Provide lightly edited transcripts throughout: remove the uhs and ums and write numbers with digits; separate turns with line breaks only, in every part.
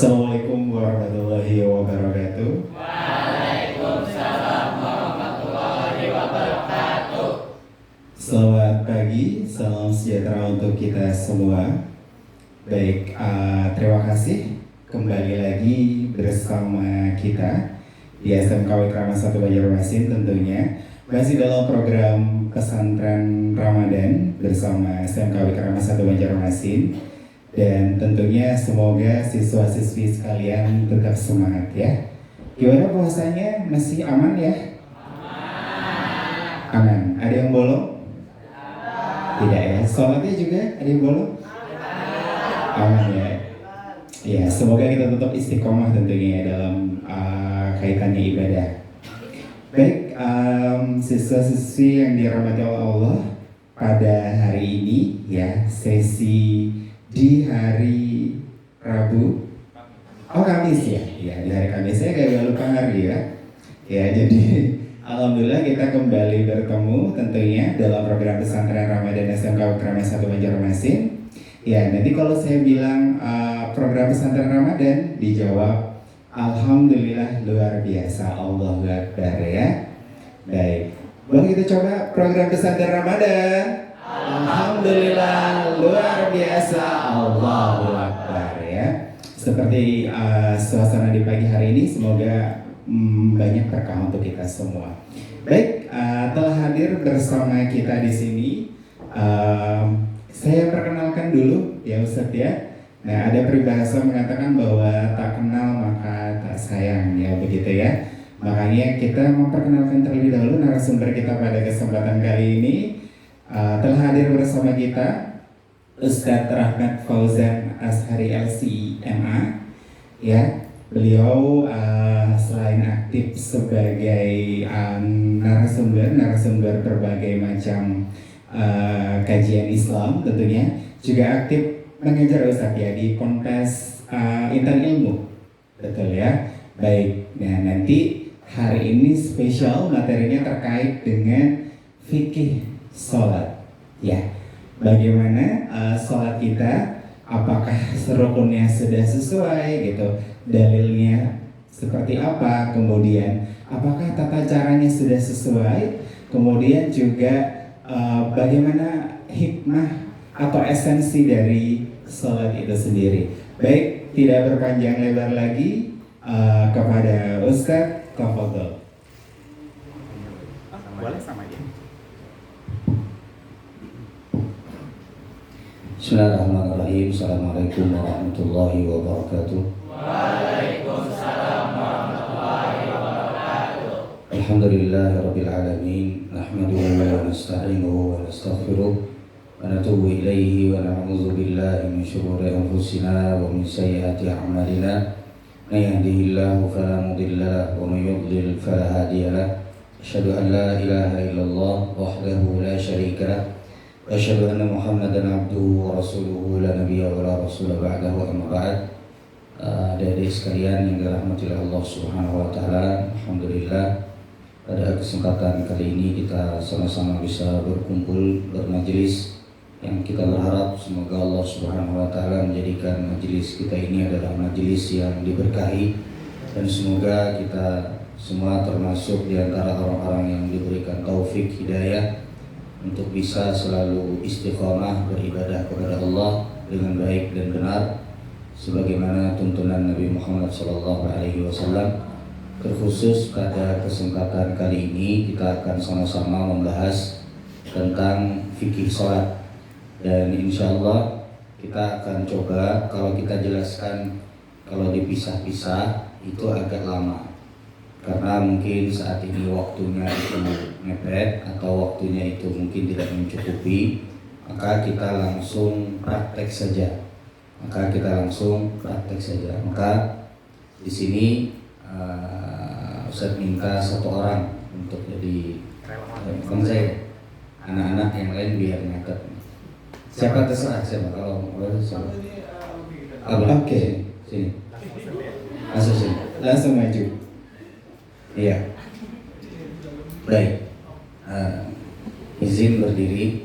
Assalamualaikum warahmatullahi wabarakatuh.
Waalaikumsalam warahmatullahi wabarakatuh.
Selamat pagi, salam sejahtera untuk kita semua. Baik, terima kasih kembali lagi bersama kita di SMK Wikrama 1 Banjarmasin tentunya. Masih dalam program pesantren Ramadan bersama SMK Wikrama 1 Banjarmasin. Dan tentunya semoga siswa-siswi sekalian tetap semangat ya. Gimana puasanya? Masih aman ya? Aman. Ada yang bolong? Tidak ya. Sholatnya juga ada yang bolong? Aman ya. Ya, semoga kita tetap istiqomah tentunya ya dalam kaitannya ibadah. Baik, siswa-siswi yang dirahmati oleh Allah, pada hari ini ya sesi di hari Rabu, Kamis ya, di hari Kamis saya agak lupa hari ya. Ya, jadi alhamdulillah kita kembali bertemu tentunya dalam program pesantren Ramadan SMK Wikrama 1 Banjarmasin. Ya, nanti kalau saya bilang program pesantren Ramadan, dijawab alhamdulillah luar biasa, Allahu Akbar ya. Baik, boleh kita coba program pesantren Ramadan. Alhamdulillah luar biasa, Allahu Akbar ya. Seperti suasana di pagi hari ini, semoga banyak berkah untuk kita semua. Baik, telah hadir bersama kita di sini. Saya perkenalkan dulu ya Ustadz ya. Nah, ada peribahasa mengatakan bahwa tak kenal maka tak sayang ya, begitu ya. Makanya kita memperkenalkan terlebih dahulu narasumber kita pada kesempatan kali ini. Telah hadir bersama kita Ustadz Rahmat Fauzan Ashari LC-MA ya. Beliau selain aktif sebagai narasumber berbagai macam kajian Islam tentunya, juga aktif mengajar Ustadz ya di Ponpes Intan Ilmu, betul ya. Baik, nah nanti hari ini spesial materinya terkait dengan fikih sholat ya. Bagaimana sholat kita, apakah rukunnya sudah sesuai gitu, dalilnya seperti apa, kemudian apakah tata caranya sudah sesuai, kemudian juga bagaimana hikmah atau esensi dari sholat itu sendiri. Baik, tidak berpanjang lebar lagi, kepada Ustadz, tafadhol.
Boleh sama dia.
Bismillahirrahmanirrahim. Assalamualaikum warahmatullahi wabarakatuh.
Waalaikumsalam warahmatullahi wabarakatuh.
Alhamdulillahirabbil alamin. Nahmaduhu wa nasta'inuhu wa nastaghfiruh wa natubu ilaihi wa na'udzu billahi min shururi anfusina wa min sayyiati a'malina. May yahdihillahu fala mudilla lahu wa may yudlil fala hadiya lahu. Asyhadu an la ilaha illallah wahdahu la syarika lahu. Asyhadu anna Muhammadan abduhu wa rasuluhu la nabiyya wa la rasula ba'dahu, amma ba'd. Adik-adik sekalian yang dirahmati oleh Allah Subhanahu wa taala, alhamdulillah pada kesempatan kali ini kita sama-sama bisa berkumpul bermajelis, yang kita berharap semoga Allah Subhanahu wa taala menjadikan majelis kita ini adalah majelis yang diberkahi, dan semoga kita semua termasuk di antara orang-orang yang diberikan taufik hidayah untuk bisa selalu istiqomah beribadah kepada Allah dengan baik dan benar sebagaimana tuntunan Nabi Muhammad SAW. Terkhusus pada kesempatan kali ini kita akan sama-sama membahas tentang fikih sholat, dan insya Allah kita akan coba, kalau kita jelaskan kalau dipisah-pisah itu agak lama, karena mungkin saat ini waktunya itu mepet atau waktunya itu mungkin tidak mencukupi, maka kita langsung praktek saja. Maka di sini Ustadz minta satu orang untuk jadi saya, anak-anak yang lain biar nyatet. Siapa terserah siapa, kalau boleh siapa. Oke, sini. Masuk sini.
Langsung maju.
Iya. Baik. Izin berdiri.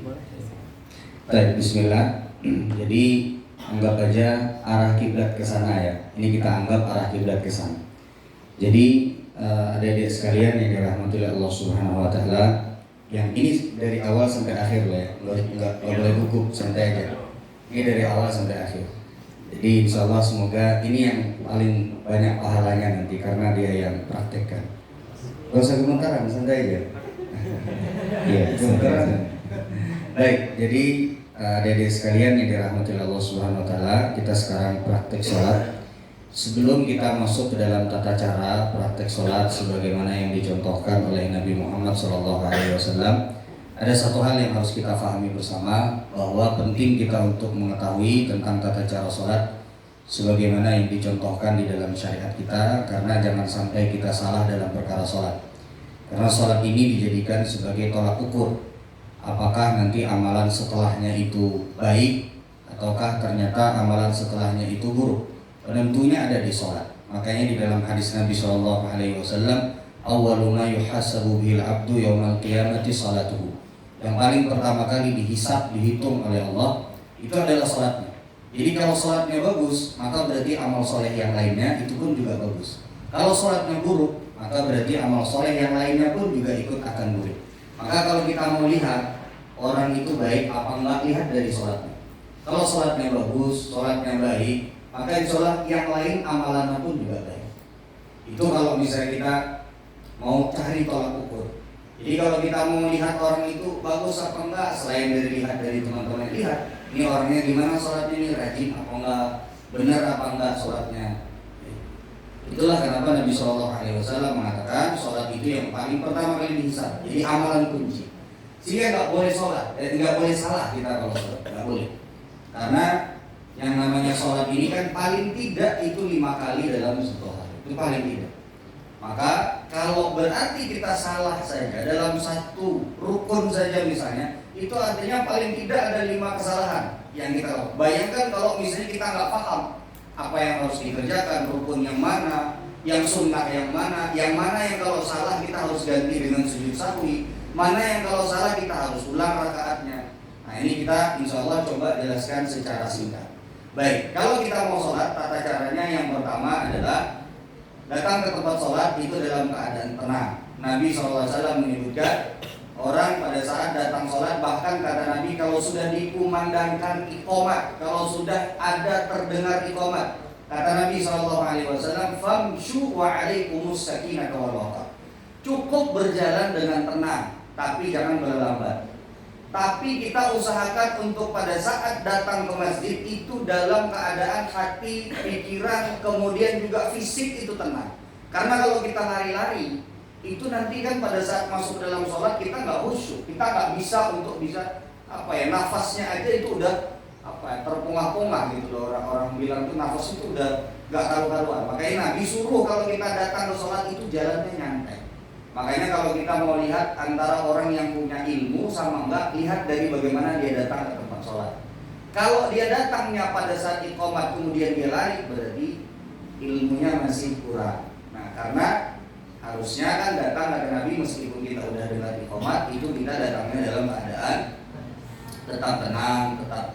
Baik, bismillah. Jadi anggap aja arah kiblat ke sana ya. Ini kita anggap arah kiblat ke sana. Jadi adik-adik sekalian yang dirahmati oleh Allah Subhanahu wa taala, yang ini dari awal sampai akhir loh ya. Enggak boleh gugup, santai aja. Ini dari awal sampai akhir. Jadi insya Allah semoga ini yang paling banyak pahalanya nanti karena dia yang praktekkan. Gak usah gemetaran, santai aja. Iya, gemetaran. Baik, jadi adik-adik sekalian yang dirahmati Allah Subhanahu wa taala, kita sekarang praktek sholat. Sebelum kita masuk ke dalam tata cara praktek sholat sebagaimana yang dicontohkan oleh Nabi Muhammad SAW, ada satu hal yang harus kita pahami bersama, bahwa penting kita untuk mengetahui tentang tata cara sholat sebagaimana yang dicontohkan di dalam syariat kita, karena jangan sampai kita salah dalam perkara sholat. Karena sholat ini dijadikan sebagai tolak ukur apakah nanti amalan setelahnya itu baik ataukah ternyata amalan setelahnya itu buruk. Penentunya ada di sholat. Makanya di dalam hadis Nabi SAW, awwalu ma yuhasabu bil abdu yaumal qiyamati salatuhu. Yang paling pertama kali dihisab, dihitung oleh Allah itu adalah sholatnya. Jadi kalau sholatnya bagus, maka berarti amal soleh yang lainnya itu pun juga bagus. Kalau sholatnya buruk, maka berarti amal soleh yang lainnya pun juga ikut akan buruk. Maka kalau kita mau lihat orang itu baik apa enggak, lihat dari sholatnya. Kalau sholatnya bagus, sholatnya baik, maka insya yang lain amalannya pun juga baik. Itu kalau misalnya kita mau cari tolak ukur. Jadi kalau kita mau lihat orang itu bagus apa enggak, selain dari lihat dari teman-teman, lihat ini orangnya gimana sholatnya, ini rajin apa enggak, benar apa enggak sholatnya. Itulah kenapa Nabi SAW mengatakan sholat itu yang paling pertama kali dihisab. Jadi amalan kunci. Sehingga nggak boleh sholat, nggak boleh salah kita kalau sholat, nggak boleh. Karena yang namanya sholat ini kan paling tidak itu 5 kali dalam satu hari, itu paling tidak. Maka kalau berarti kita salah saja dalam satu rukun saja misalnya, itu artinya paling tidak ada 5 kesalahan yang kita lakukan. Bayangkan kalau misalnya kita nggak paham apa yang harus dikerjakan, rukun yang mana, yang sunnah yang mana yang kalau salah kita harus ganti dengan sujud sahwi, mana yang kalau salah kita harus ulang rakaatnya. Nah ini kita insya Allah coba jelaskan secara singkat. Baik, kalau kita mau sholat, tata caranya yang pertama adalah datang ke tempat sholat itu dalam keadaan tenang. Nabi SAW menyebutkan orang pada saat datang sholat, bahkan kata Nabi kalau sudah dikumandangkan iqomat, kalau sudah ada terdengar iqomat, kata Nabi SAW, famshu wa alaikumus sakinah wal waqar. Cukup berjalan dengan tenang, tapi jangan berlambat. Tapi kita usahakan untuk pada saat datang ke masjid itu dalam keadaan hati, pikiran, kemudian juga fisik itu tenang. Karena kalau kita lari-lari, itu nanti kan pada saat masuk dalam sholat kita nggak khusyuk, kita nggak bisa untuk nafasnya aja itu udah terpongah-pongah gitu loh. Orang-orang bilang tuh nafas itu udah nggak karu-karuan. Makanya Nabi suruh kalau kita datang ke sholat itu jalannya nyantai. Makanya kalau kita mau lihat antara orang yang punya ilmu sama enggak, lihat dari bagaimana dia datang ke tempat sholat. Kalau dia datangnya pada saat iqomat kemudian dia lari, berarti ilmunya masih kurang. Nah karena harusnya kan datang dari Nabi meskipun kita udah dengar iqomat, itu kita datangnya dalam keadaan tetap tenang, tetap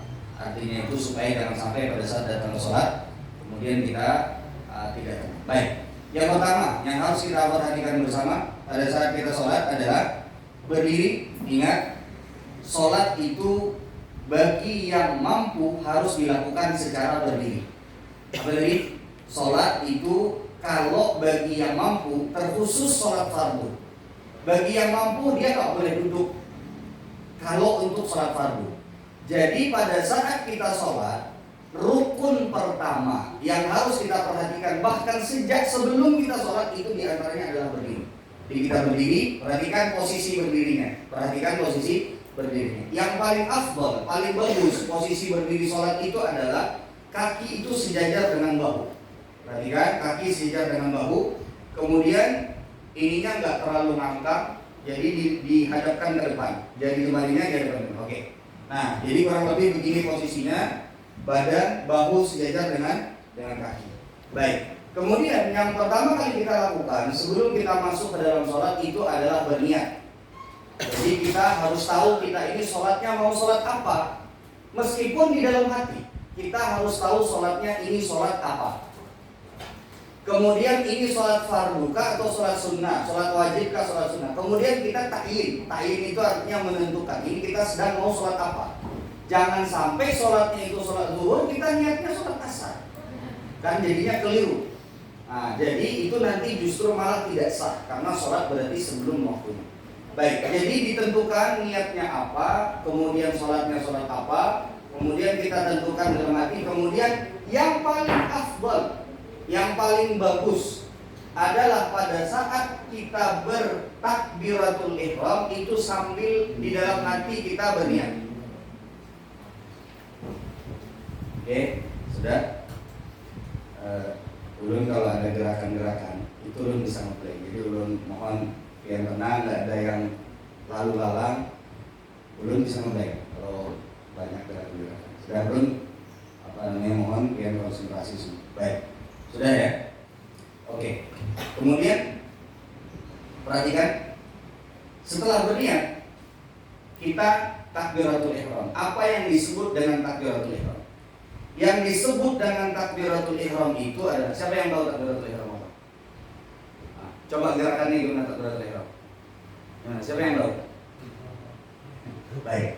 artinya itu supaya jangan sampai pada saat datang ke sholat kemudian kita tidak tenang. Baik, yang pertama yang harus kita perhatikan bersama pada saat kita sholat adalah berdiri. Ingat, sholat itu bagi yang mampu harus dilakukan secara berdiri. Apa tadi? Sholat itu kalau bagi yang mampu, terkhusus sholat fardu. Bagi yang mampu dia nggak boleh duduk kalau untuk sholat fardu. Jadi pada saat kita sholat, rukun pertama yang harus kita perhatikan bahkan sejak sebelum kita sholat itu diantaranya adalah berdiri. Jadi kita berdiri, perhatikan posisi berdirinya. Perhatikan posisi berdirinya. Yang paling afdal, paling bagus posisi berdiri sholat itu adalah kaki itu sejajar dengan bahu. Perhatikan, kaki sejajar dengan bahu. Kemudian ininya nggak terlalu ngangkat, jadi dihadapkan ke depan. Jadi kembalinya ke depan. Oke. Nah, jadi kurang lebih begini posisinya, badan, bahu sejajar dengan kaki. Baik. Kemudian yang pertama kali kita lakukan sebelum kita masuk ke dalam sholat itu adalah berniat. Jadi kita harus tahu kita ini sholatnya mau sholat apa, meskipun di dalam hati.
kita harus tahu sholatnya ini sholat apa. Kemudian ini sholat fardukah atau sholat sunnah, sholat wajibkah, sholat sunnah. Kemudian kita ta'yin. Ta'yin itu artinya menentukan ini kita sedang mau sholat apa. Jangan sampai sholatnya itu sholat zuhur, kita niatnya sholat asar, kan jadinya keliru. Nah, jadi itu nanti justru malah tidak sah karena sholat berarti sebelum waktunya. Baik, jadi ditentukan niatnya apa, kemudian sholatnya sholat apa, kemudian kita tentukan dalam hati, kemudian yang paling afdal, yang paling bagus adalah pada saat kita bertakbiratul ihram itu sambil di dalam hati kita berniat. Oke, sudah. Ulun kalau ada gerakan-gerakan itu ulun bisa ngeplay. Jadi ulun mohon yang tenang, nggak ada yang lalu lalang. Ulun bisa ngeplay kalau banyak gerakan-gerakan. Sudah ulun mohon yang konsentrasi semua. Baik, sudah ya. Oke. Kemudian perhatikan setelah berniat kita takbiratul ihram. Apa yang disebut dengan takbiratul ihram? Yang disebut dengan takbiratul ihram itu adalah, siapa yang tahu takbiratul ihram apa? Nah, coba gerakannya gimana takbiratul ihram? Nah, siapa yang tahu? Baik.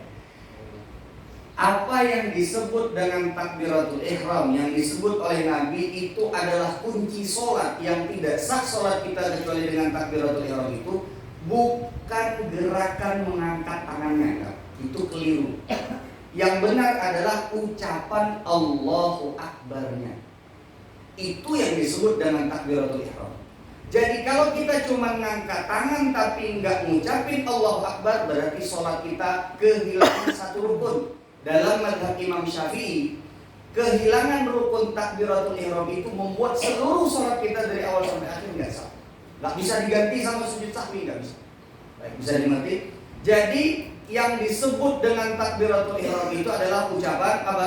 Apa yang disebut dengan takbiratul ihram yang disebut oleh Nabi itu adalah kunci sholat. Yang tidak sah sholat kita kecuali dengan takbiratul ihram itu bukan gerakan mengangkat tangannya, itu keliru. Yang benar adalah ucapan Allahu Akbar-nya. Itu yang disebut dengan takbiratul ihram. Jadi kalau kita cuma ngangkat tangan tapi nggak ngucapin Allahu Akbar, berarti sholat kita kehilangan satu rukun. Dalam mazhab Imam Syafi'i, kehilangan rukun takbiratul ihram itu membuat seluruh sholat kita dari awal sampai akhir nggak sah. Nggak bisa diganti sama sujud sahwi, nggak bisa. Baik, bisa dimengerti? Jadi yang disebut dengan takbiratul ihram itu adalah ucapan apa?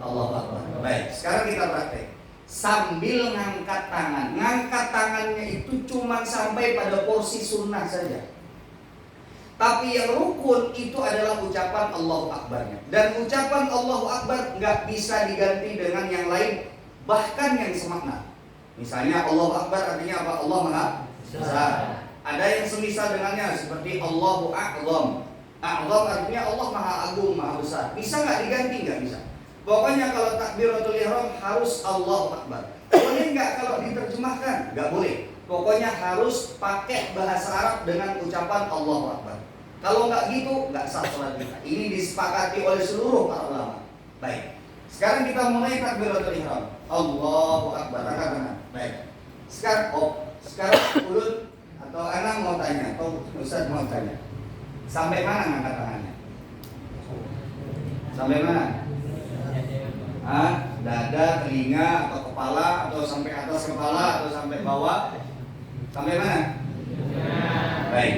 Allahu Akbar. Baik, sekarang kita praktek. Sambil ngangkat tangan. Ngangkat tangannya itu cuma sampai pada porsi sunnah saja. Tapi yang rukun itu adalah ucapan Allahu Akbar-nya. Dan ucapan Allahu Akbar nggak bisa diganti dengan yang lain, bahkan yang semakna. Misalnya Allahu Akbar artinya apa? Allah Maha Besar. Ada yang semisal dengannya seperti Allahu A'zam. A'zam artinya Allah Maha Agung, Maha Besar. Bisa nggak diganti? Nggak bisa. Pokoknya kalau takbiratul ihram harus Allahu Akbar. Boleh nggak kalau diterjemahkan? Nggak boleh. Pokoknya harus pakai bahasa Arab dengan ucapan Allahu Akbar. Kalau nggak gitu, nggak sah sholat kita. Ini disepakati oleh seluruh para ulama. Baik. Sekarang kita mulai takbiratul ihram. Allahu Akbar. Angkat tangan. Baik. Sekarang Ulun atau Anak mau tanya, atau Ustaz mau tanya. Sampai mana ngangkat tangannya? Sampai mana? Dada, telinga, atau kepala, atau sampai atas kepala, atau sampai bawah? Sampai mana? Baik.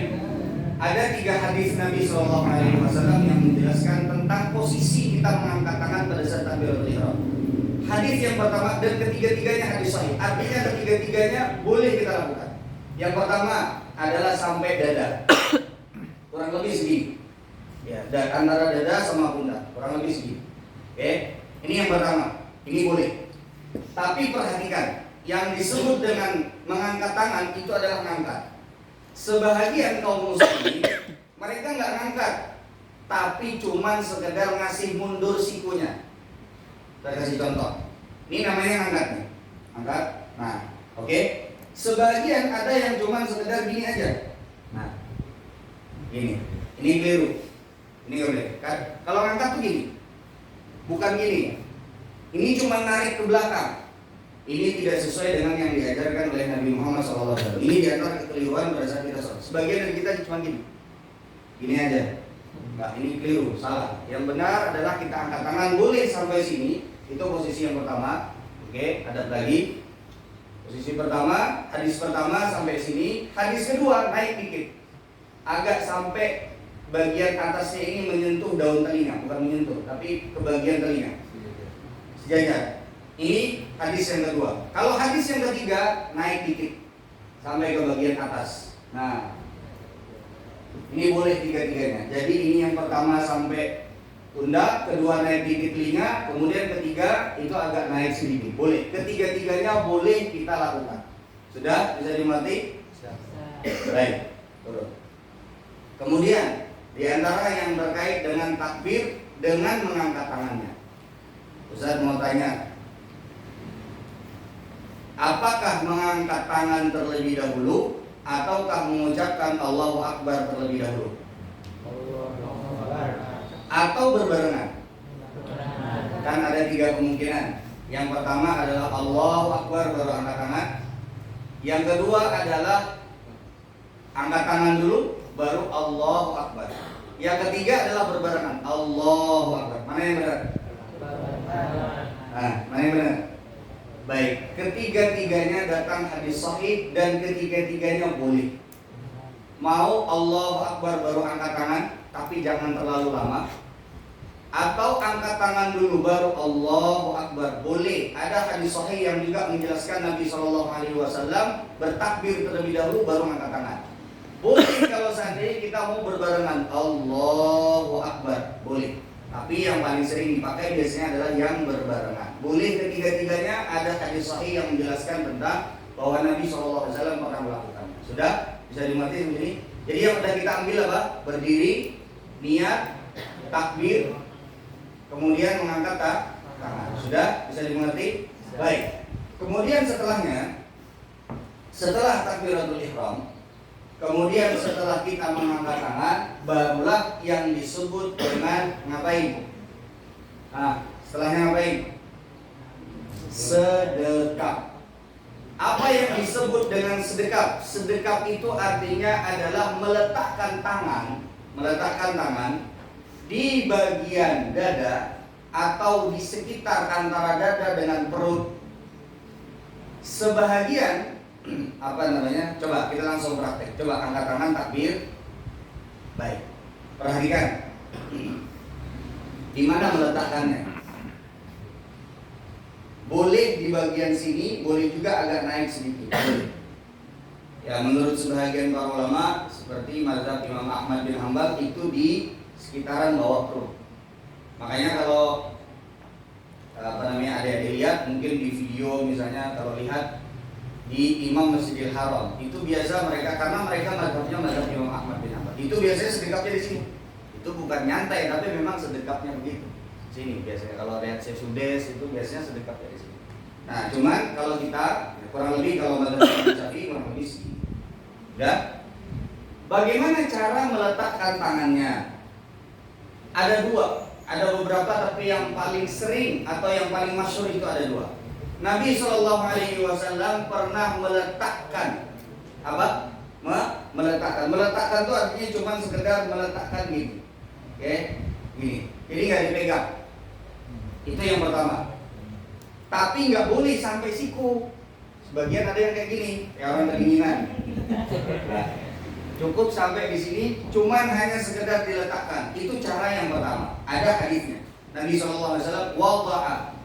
Ada 3 hadis Nabi SAW yang menjelaskan tentang posisi kita mengangkat tangan pada saat takbiratul ihram. Hadis yang pertama dan ketiga-tiganya hadis sahih. Artinya ketiga-tiganya boleh kita lakukan. Yang pertama adalah sampai dada. Kurang lebih segini. Ya, dan antara dada sama pundak, kurang lebih segini. Oke. Ini yang pertama. Ini boleh. Tapi perhatikan, yang disebut dengan mengangkat tangan itu adalah mengangkat. Sebahagian kaum muslimin mereka nggak ngangkat, tapi cuman sekedar ngasih mundur sikunya. Saya kasih contoh. Ini namanya ngangkat nih. Angkat. Nah, oke. Sebagian ada yang cuman sekedar gini aja. Nah, ini keliru. Ini boleh. Kan? Kalau ngangkat tuh gini, bukan gini. Ini cuma narik ke belakang. Ini tidak sesuai dengan yang diajarkan oleh Nabi Muhammad SAW. Ini diantara kekeliruan pada saat kita sholat. Sebagian dari kita cuma gini aja. Enggak, ini keliru, salah. Yang benar adalah kita angkat tangan boleh sampai sini. Itu posisi yang pertama. Oke, ada lagi. Posisi pertama, hadis pertama sampai sini. Hadis kedua naik dikit, agak sampai bagian atasnya ini menyentuh daun telinga, bukan menyentuh, tapi ke bagian telinga. Sejajar. Ini hadis yang kedua. Kalau hadis yang ketiga naik dikit sampai ke bagian atas. Nah, ini boleh tiga-tiganya. Jadi ini yang pertama sampai pundak, kedua naik di telinga, kemudian ketiga itu agak naik sedikit. Boleh. Ketiga-tiganya boleh kita lakukan. Sudah bisa dimengerti? Baik. Turun. Kemudian di antara yang terkait dengan takbir dengan mengangkat tangannya. Ustaz mau tanya, apakah mengangkat tangan terlebih dahulu ataukah mengucapkan Allahu Akbar terlebih dahulu? Atau berbarengan? Kan ada 3 kemungkinan. Yang pertama adalah Allahu Akbar baru angkat tangan. Yang kedua adalah angkat tangan dulu baru Allahu Akbar. Yang ketiga adalah berbarengan Allahu Akbar. Mana yang benar? Mana yang benar? Baik, ketiga-tiganya datang hadis sahih dan ketiga-tiganya boleh. Mau Allahu Akbar baru angkat tangan, tapi jangan terlalu lama. Atau angkat tangan dulu baru Allahu Akbar, boleh. Ada hadis sahih yang juga menjelaskan Nabi SAW bertakbir terlebih dahulu baru angkat tangan. Boleh kalau seandainya kita mau berbarengan Allahu Akbar, boleh. Tapi yang paling sering dipakai biasanya adalah yang berbarengan. Boleh ketiga-tiganya, ada hadis sahih yang menjelaskan tentang bahwa Nabi SAW pernah melakukannya. Sudah bisa dimengerti begini? Jadi yang sudah kita ambil apa? Berdiri, niat, takbir, kemudian mengangkat tangan. Sudah bisa dimengerti? Baik. Kemudian setelahnya, setelah takbiratul ihram, kemudian setelah kita mengangkat tangan, barulah yang disebut dengan ngapain? Setelahnya ngapain? Sedekap. Apa yang disebut dengan sedekap? Sedekap itu artinya adalah meletakkan tangan di bagian dada atau di sekitar antara dada dengan perut. Sebahagian coba kita langsung praktek. Coba angkat tangan takbir. Baik. Perhatikan. Di mana meletakkannya? Boleh di bagian sini, boleh juga agak naik sedikit. Boleh. Ya, menurut sebahagian para ulama seperti mazhab Imam Ahmad bin Hanbal itu di sekitaran bawah perut. Makanya kalau adik-adik lihat mungkin di video misalnya kalau lihat di Imam Masjidil Haram itu biasa mereka, karena mereka mazhabnya mazhab Imam Ahmad bin Hanbal, itu biasanya sedekapnya di sini. Itu bukan nyantai tapi memang sedekapnya begitu. Sini biasanya kalau lihat Syekh itu biasanya sedekapnya di sini. Nah, cuman kalau kita kurang lebih kalau mazhab Syafi'i kurang lebih sini. Udah? Bagaimana cara meletakkan tangannya? Ada 2. Ada beberapa tapi yang paling sering atau yang paling masyhur itu ada 2. Nabi SAW pernah meletakkan apa? Meletakkan itu artinya cuma sekedar meletakkan gini. Oke? Gini. Jadi nggak dipegang. Itu yang pertama. Tapi nggak boleh sampai siku. Sebagian ada yang kayak gini, kayak orang kedinginan. Nah, cukup sampai di sini, cuman hanya sekedar diletakkan. Itu cara yang pertama. Ada hadisnya. Nabi SAW wada'a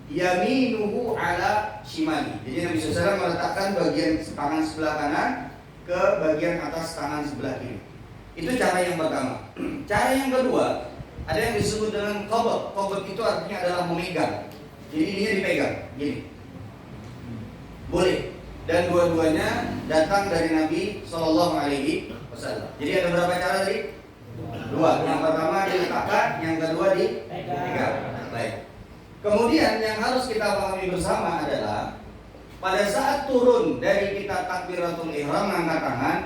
yaminuhu ala shimali. Jadi Nabi SAW meletakkan bagian tangan sebelah kanan ke bagian atas tangan sebelah kiri. Itu cara yang pertama. Cara yang kedua, ada yang disebut dengan qabd. Qabd itu artinya adalah memegang. Jadi dia dipegang, gini. Boleh. Dan dua-duanya datang dari Nabi SAW. Jadi ada berapa cara tadi? 2. Yang pertama diletakkan, yang kedua dipegang. Baik. Kemudian yang harus kita pahami bersama adalah pada saat turun dari kita takbiratul ihram angkat tangan,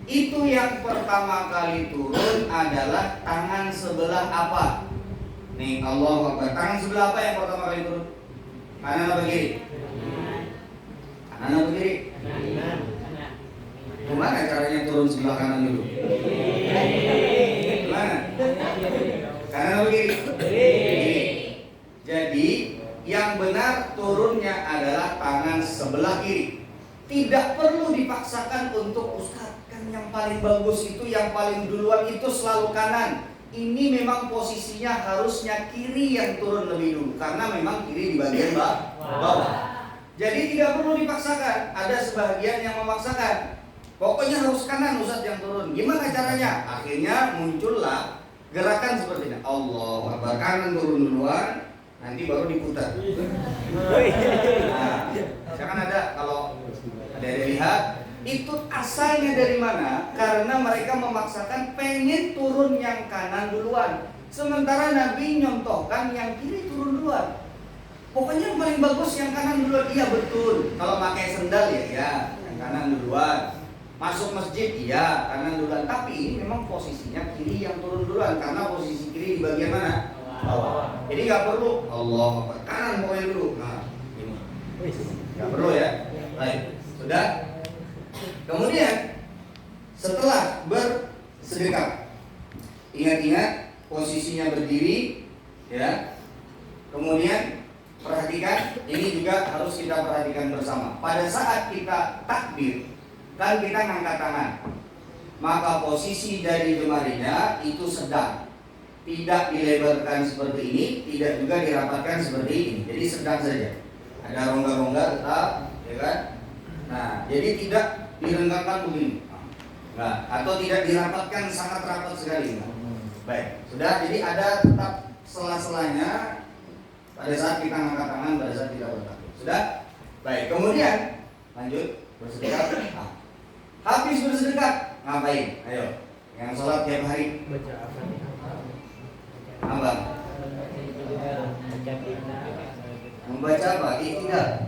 itu yang pertama kali turun adalah tangan sebelah apa? Nih, Allahu Akbar. Tangan sebelah apa yang pertama kali turun? Kanan apa kiri? Kanan apa kiri? Gimana caranya turun sebelah kanan dulu? Gimana? Kanan apa kiri? Kiri. Jadi yang benar turunnya adalah tangan sebelah kiri. Tidak perlu dipaksakan untuk Ustaz, kan yang paling bagus itu, yang paling duluan itu selalu kanan. Ini memang posisinya harusnya kiri yang turun lebih dulu, karena memang kiri di bagian bawah. Jadi tidak perlu dipaksakan. Ada sebagian yang memaksakan. Pokoknya harus kanan Ustaz yang turun. Gimana caranya? Akhirnya muncullah Gerakan seperti ini. Allahu Akbar, kanan turun duluan, nanti baru diputar. Nah, kan ada kalau ada lihat itu asalnya dari mana? Karena mereka memaksakan pengen turun yang kanan duluan, sementara Nabi nyontohkan yang kiri turun duluan. Pokoknya yang paling bagus yang kanan duluan. Iya betul. Kalau pakai sendal ya, yang kanan duluan. Masuk masjid iya kanan duluan. Tapi ini memang posisinya kiri yang turun duluan karena posisi kiri di bagian mana? Bawah. Jadi nggak perlu Allah kanan pokoknya dulu. Nah, ini nggak perlu ya. Baik, sudah. Kemudian setelah bersedekap, ingat-ingat posisinya berdiri, ya. Kemudian perhatikan, ini juga harus kita perhatikan bersama. Pada saat kita takbir, kan kita ngangkat tangan, maka posisi dari jemarinya itu sedang, tidak dilebarkan seperti ini, tidak juga dirapatkan seperti ini. Jadi sedang saja. Ada rongga-rongga tetap, ya kan? Nah, jadi tidak direnggangkan begini, nah, atau tidak dirapatkan sangat rapat sekali. Nah. Baik, sudah. Jadi ada tetap sela-selanya pada saat kita angkat tangan, pada saat kita bertakbir. Sudah? Baik, kemudian lanjut bersedekap. Nah, habis bersedekap ngapain? Ayo, yang sholat tiap hari
Baca apa?
apa? Membaca apa? Ikhtiar.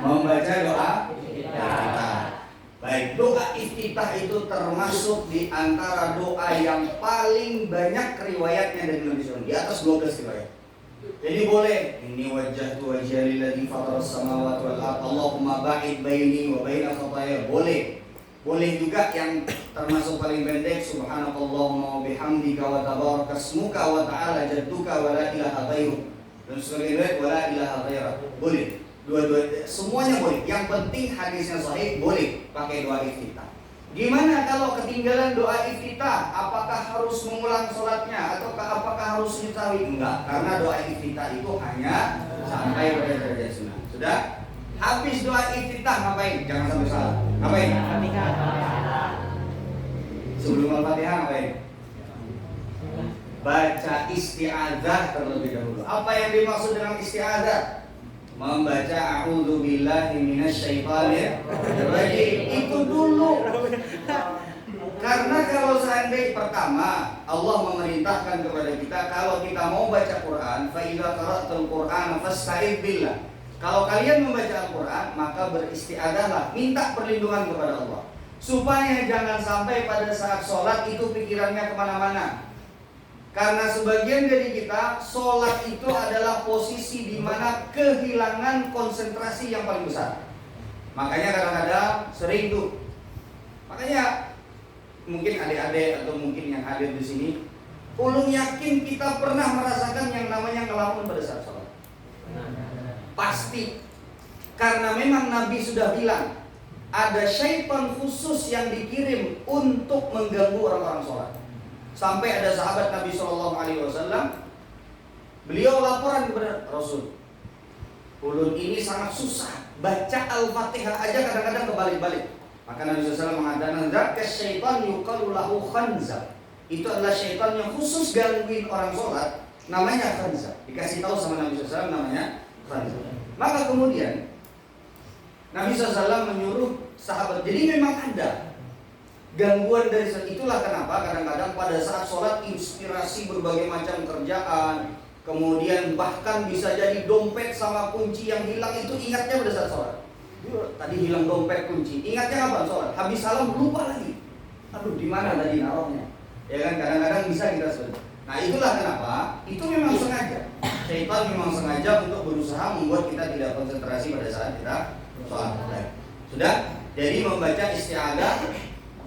Membaca doa iftitah. Baik, doa iftitah itu termasuk di antara doa yang paling banyak riwayatnya dari Nabi SAW, di atas 12 riwayat. Jadi boleh ini wajjahtu wajhiya lilladzi fataras samawati wal ardh Allahumma ba'id baini wa baina khataaya. Boleh juga yang termasuk paling pendek subhanakallahumma wa bihamdika wa tabarakasmuka wa ta'ala jadduka wa la ilaha ghairuk. Dan sebagai wa la ilaha ghairuk. Boleh. Dua-dua semuanya boleh. Yang penting hadisnya sahih, boleh pakai doa iftitah. Gimana kalau ketinggalan doa iftitah? Apakah harus mengulang sholatnya ataukah apakah harus ditawi? Enggak, karena doa iftitah itu hanya sampai pada derajat sunnah. Sudah? Habis doa iftitah ngapain? Jangan sampai salah. Ngapain? Sebelum Al-Fatihah ngapain? Baca isti'adzah terlebih dahulu. Apa yang dimaksud dengan isti'adzah? Membaca a'udzubillahi minasyaitonir rajim itu dulu. Karena kalau seandainya pertama Allah memerintahkan kepada kita kalau kita mau baca Quran, fa idza qara'tal Qur'ana fasta'id billah. Kalau kalian membaca Al-Qur'an, maka beristiadzahlah, minta perlindungan kepada Allah. Supaya jangan sampai pada saat sholat itu pikirannya kemana-mana. Karena sebagian dari kita, sholat itu adalah posisi di mana kehilangan konsentrasi yang paling besar. Makanya kadang-kadang sering tuh. Makanya mungkin adik-adik atau mungkin yang hadir di sini, ulun yakin kita pernah merasakan yang namanya ngelamun pada saat sholat. Pasti. Karena memang Nabi sudah bilang, ada syaitan khusus yang dikirim untuk mengganggu orang-orang sholat. Sampai ada sahabat Nabi SAW, beliau laporan kepada Rasul, ulun ini sangat susah baca Al-Fatihah aja kadang-kadang kebalik-balik. Maka Nabi SAW mengatakan, "Dzaka syaitan yuqalu lahu khanzab." Itu adalah syaitan yang khusus gangguin orang sholat, namanya khanzab. Dikasih tahu sama Nabi SAW namanya khanzab. Maka kemudian Nabi SAW menyuruh sahabat, jadi memang ada gangguan dari saat itulah kenapa kadang-kadang pada saat sholat inspirasi berbagai macam kerjaan, kemudian bahkan bisa jadi dompet sama kunci yang hilang itu ingatnya pada saat sholat. Tadi hilang dompet kunci, ingatnya kapan sholat? Habis salam lupa lagi. Aduh, di mana tadi naruhnya? Ya kan kadang-kadang bisa kita sebut. Nah itulah kenapa itu memang sengaja. Syaitan memang sengaja untuk berusaha membuat kita tidak konsentrasi pada saat kita sholat. Sudah? Jadi membaca isti'adzah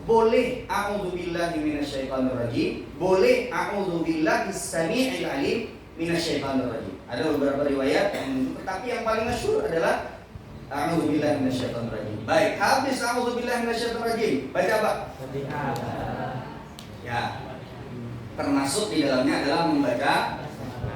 boleh a'udzubillahi minasyaitonirrajim, boleh a'udzubillahis samii'il alim minasyaitonir rajim. Ada beberapa riwayat yang menunjukkan, tapi yang paling masyhur adalah a'udzubillahi minasyaitonir rajim. Baik, habis a'udzubillahi minasyaitonir rajim, baca apa? Ya. Termasuk di dalamnya adalah membaca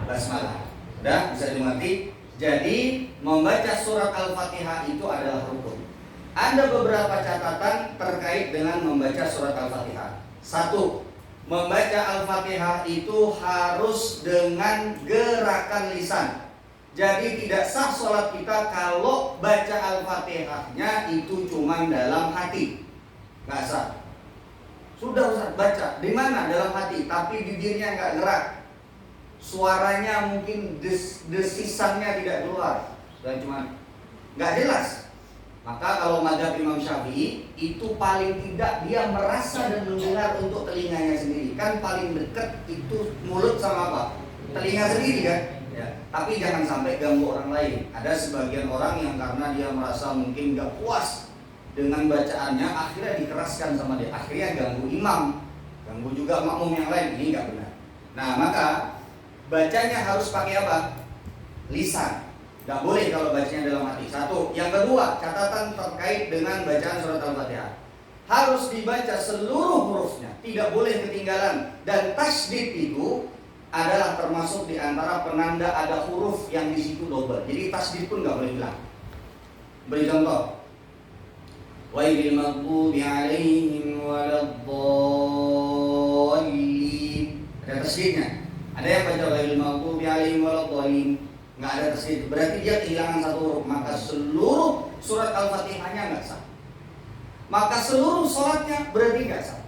basmalah. Sudah bisa dimengerti? Jadi membaca surat Al-Fatihah itu adalah rukun. Ada beberapa catatan terkait dengan membaca surat Al-Fatihah. 1. Membaca Al-Fatihah itu harus dengan gerakan lisan. Jadi tidak sah sholat kita kalau baca Al-Fatihahnya itu cuma dalam hati. Nggak sah. Sudah Ustaz baca, di mana? Dalam hati, tapi bibirnya nggak gerak. Suaranya mungkin desisannya tidak keluar. Dan cuma nggak jelas. Maka kalau mazhab Imam Syafi'i itu paling tidak dia merasa dan mendengar untuk telinganya sendiri. Kan paling dekat itu mulut sama apa? Telinga sendiri kan? Ya. Tapi jangan sampai ganggu orang lain. Ada sebagian orang yang karena dia merasa mungkin nggak puas dengan bacaannya, akhirnya dikeraskan sama dia. Akhirnya ganggu imam, ganggu juga makmum yang lain. Ini nggak benar. Nah maka bacanya harus pakai apa? Lisan. Gak boleh kalau bacanya dalam hati. Satu. Yang kedua, catatan terkait dengan bacaan surat Al-Fatihah. Harus dibaca seluruh hurufnya, tidak boleh ketinggalan. Dan tasydid itu adalah termasuk di antara penanda ada huruf yang di situ double. Jadi tasydid pun gak boleh hilang. Beri contoh. Ghairil maghdubi 'alaihim waladdallin. Ada tasydidnya. Ada yang baca ghairil maghdubi 'alaihim waladdallin. Nggak ada tasydid, berarti dia kehilangan satu huruf, maka seluruh surat Al-Fatihahnya nggak sah. Maka seluruh sholatnya berarti nggak sah.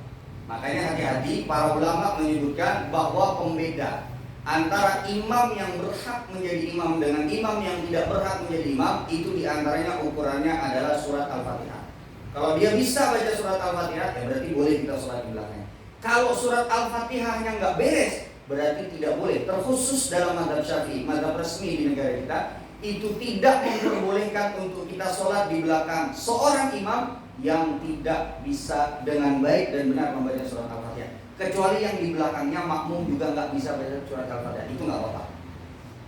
Makanya hati-hati, para ulama menyebutkan bahwa pembeda antara imam yang berhak menjadi imam dengan imam yang tidak berhak menjadi imam itu diantaranya ukurannya adalah surat Al-Fatihah. Kalau dia bisa baca surat Al-Fatihah, ya berarti boleh kita sholat di belakangnya. Kalau surat Al-Fatihahnya nggak beres, berarti tidak boleh. Terkhusus dalam mazhab Syafi'i, mazhab resmi di negara kita, itu tidak memperbolehkan untuk kita sholat di belakang seorang imam yang tidak bisa dengan baik dan benar membaca surat Al-Fatihah. Kecuali yang di belakangnya makmum juga nggak bisa baca surat Al-Fatihah, itu nggak apa-apa.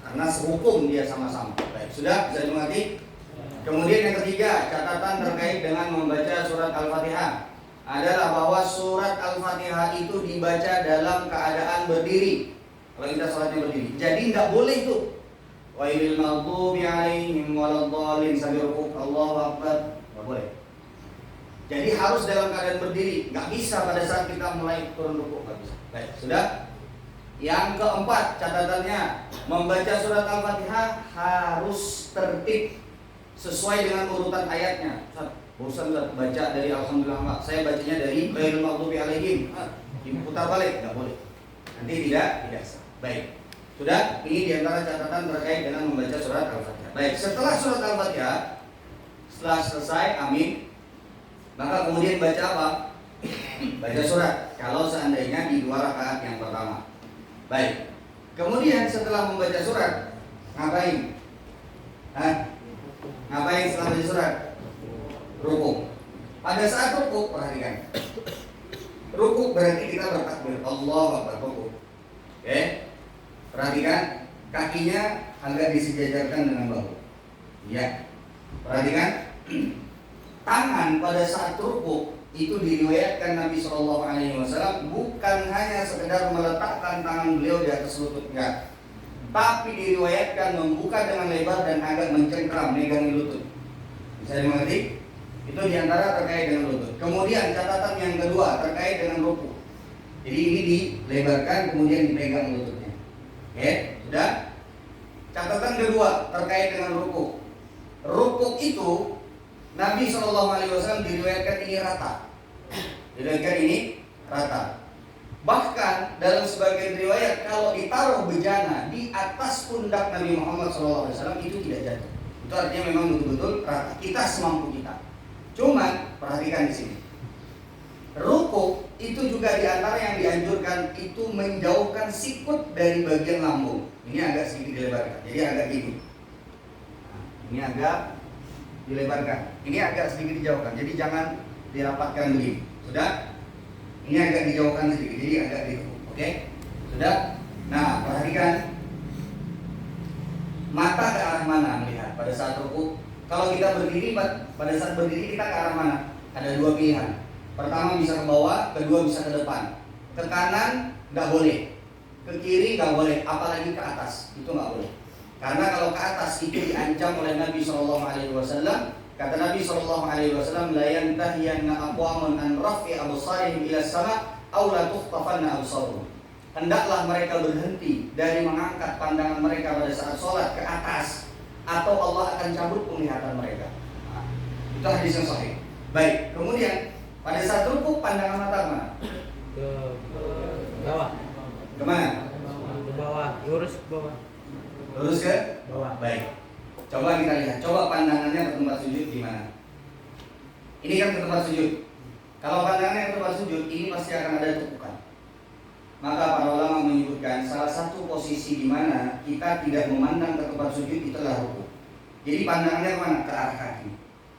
Karena sehukum dia sama-sama. Baik, sudah bisa dimengerti. Kemudian yang ketiga, catatan terkait dengan membaca surat Al-Fatihah adalah bahwa surat Al-Fatihah itu dibaca dalam keadaan berdiri. Kalau kita sholatnya berdiri, jadi tidak boleh tuh ghairil maghdubi 'alaihim waladdallin sambil rukuk Allahu Akbar, nggak boleh. Jadi harus dalam keadaan berdiri, nggak bisa pada saat kita mulai turun rukuk, nggak bisa. Baik, sudah. Yang keempat catatannya, membaca surat Al-Fatihah harus tertib sesuai dengan urutan ayatnya. Bosan baca dari Alhamdulillah, saya bacanya dari ghairil maghdubi 'alaihim, diputar balik, nggak boleh. Nanti tidak sah. Baik, sudah. Ini diantara catatan terkait dengan membaca surat Al-Fatihah. Baik, setelah surat Al-Fatihah, setelah selesai, amin, maka kemudian baca apa? Baca surat. Kalau seandainya di 2 rakaat yang pertama. Baik. Kemudian setelah membaca surat, ngapain? Ngapain setelah membaca surat? Rukuk. Pada saat rukuk, perhatikan. Rukuk berarti kita bertakbir, Allahu Akbar, rukuk. Oke. Perhatikan, kakinya agak disejajarkan dengan bahu. Ya. Perhatikan. Tangan pada saat rukuk itu diriwayatkan Nabi SAW bukan hanya sekedar meletakkan tangan beliau di atas lutut, enggak. Tapi diriwayatkan membuka dengan lebar dan agak mencengkram megang lutut. Bisa dimengerti? Itu diantara terkait dengan lutut. Kemudian catatan yang kedua terkait dengan rukuk. Jadi ini dilebarkan kemudian dipegang lututnya. Oke, sudah. Catatan kedua terkait dengan rukuk. Rukuk itu Nabi SAW diriwayatkan ini rata. Diriwayatkan ini rata. Bahkan dalam sebagian riwayat kalau ditaruh bejana di atas pundak Nabi Muhammad SAW itu tidak jatuh. Itu artinya memang betul-betul rata. Kita semampu kita. Cuman perhatikan di sini. Rukuk itu juga diantara yang dianjurkan itu menjauhkan sikut dari bagian lambung. Ini agak sedikit dilebarkan. Jadi agak gini. Nah, ini agak dilebarkan. Ini agak sedikit dijauhkan. Jadi jangan dirapatkan begini. Sudah? Ini agak dijauhkan sedikit. Jadi agak ditekuk. Oke? Sudah? Nah, perhatikan. Mata ke arah mana melihat pada saat rukuk? Kalau kita berdiri, pada saat berdiri kita ke arah mana? Ada 2 pilihan. Pertama bisa ke bawah, kedua bisa ke depan. Ke kanan nggak boleh, ke kiri nggak boleh, apalagi ke atas itu nggak boleh. Karena kalau ke atas itu diancam oleh Nabi SAW. Kata Nabi SAW, la yantahiyanna aqwamun an raf'i absarihim ila sama aw la tukhtafanna absaruhum. Hendaklah mereka berhenti dari mengangkat pandangan mereka pada saat sholat ke atas, atau Allah akan cabut penglihatan mereka. Nah, itu hadis yang sahih. Baik, kemudian pada saat rukuk pandangan mata mana?
Ke bawah.
Kemana?
Ke bawah, lurus ke bawah.
Lurus ke
Bawah.
Baik. Coba kita lihat. Coba pandangannya ke tempat sujud di mana? Ini kan ke tempat sujud. Kalau pandangannya ke tempat sujud, ini pasti akan ada tumpukan. Maka para ulama menyebutkan salah satu posisi di mana kita tidak memandang ke tempat sujud itulah rukuk. Jadi pandangannya kemana? Ke arah kaki.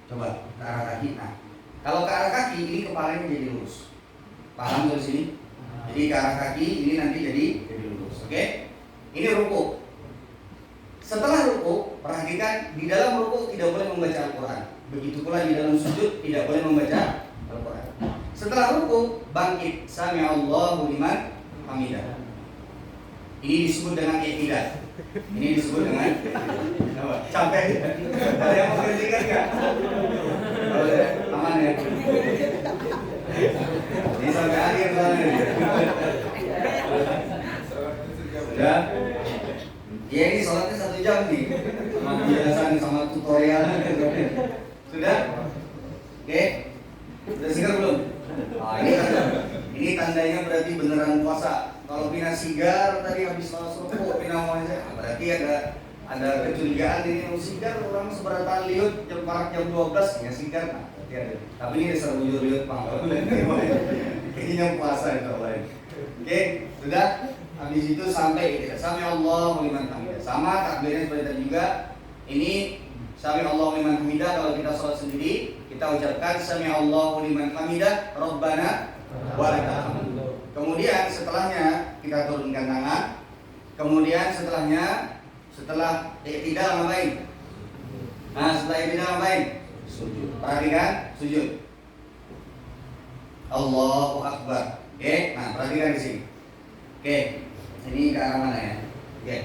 Coba ke arah kaki. Nah, kalau ke arah kaki ini kepalanya jadi lurus. Paham dari sini? Jadi ke arah kaki ini nanti jadi lurus. Oke? Ini rukuk. Setelah rukuk, perhatikan di dalam rukuk tidak boleh membaca Al-Quran. Begitu pula di dalam sujud tidak boleh membaca Al-Quran. Setelah rukuk, bangkit. Sami'allahu liman hamidah. Ini disebut dengan i'tidal. Ini disebut dengan apa? Capek. Ada yang mau kerjakan nggak? Boleh, aman ya. Ini sampai akhir soalnya. Ya. Ya ini sholatnya 1 jam nih. Sama penjelasan sama tutorial. Sudah? Oke. Sudah sigar belum? Nah, ini tandanya berarti beneran puasa. Kalau Pina sigar tadi habis sholat rukuk, Pina mau aja, berarti ada kecurigaan ini mau sigar orang seberapa liut jam 12 ya sigar. Nah, berarti ada. Tapi ini dasar bujur liut pang. Kayaknya puasa itu lain. Oke, sudah. Habis itu sampai tidak Sami'allahu liman hamidah. Sama takbirnya seperti tadi juga. Ini Sami'allahu liman hamidah kalau kita sholat sendiri, kita ucapkan Sami'allahu liman hamidah Rabbana wa lakal hamd. Kemudian setelahnya kita turunkan tangan. Kemudian setelah i'tidal ngapain? Nah, setelah i'tidal ngapain? Sujud. Perhatikan, sujud. Allahu Akbar. Oke, nah perhatikan di sini. Oke, ini ke arah mana ya? Oke.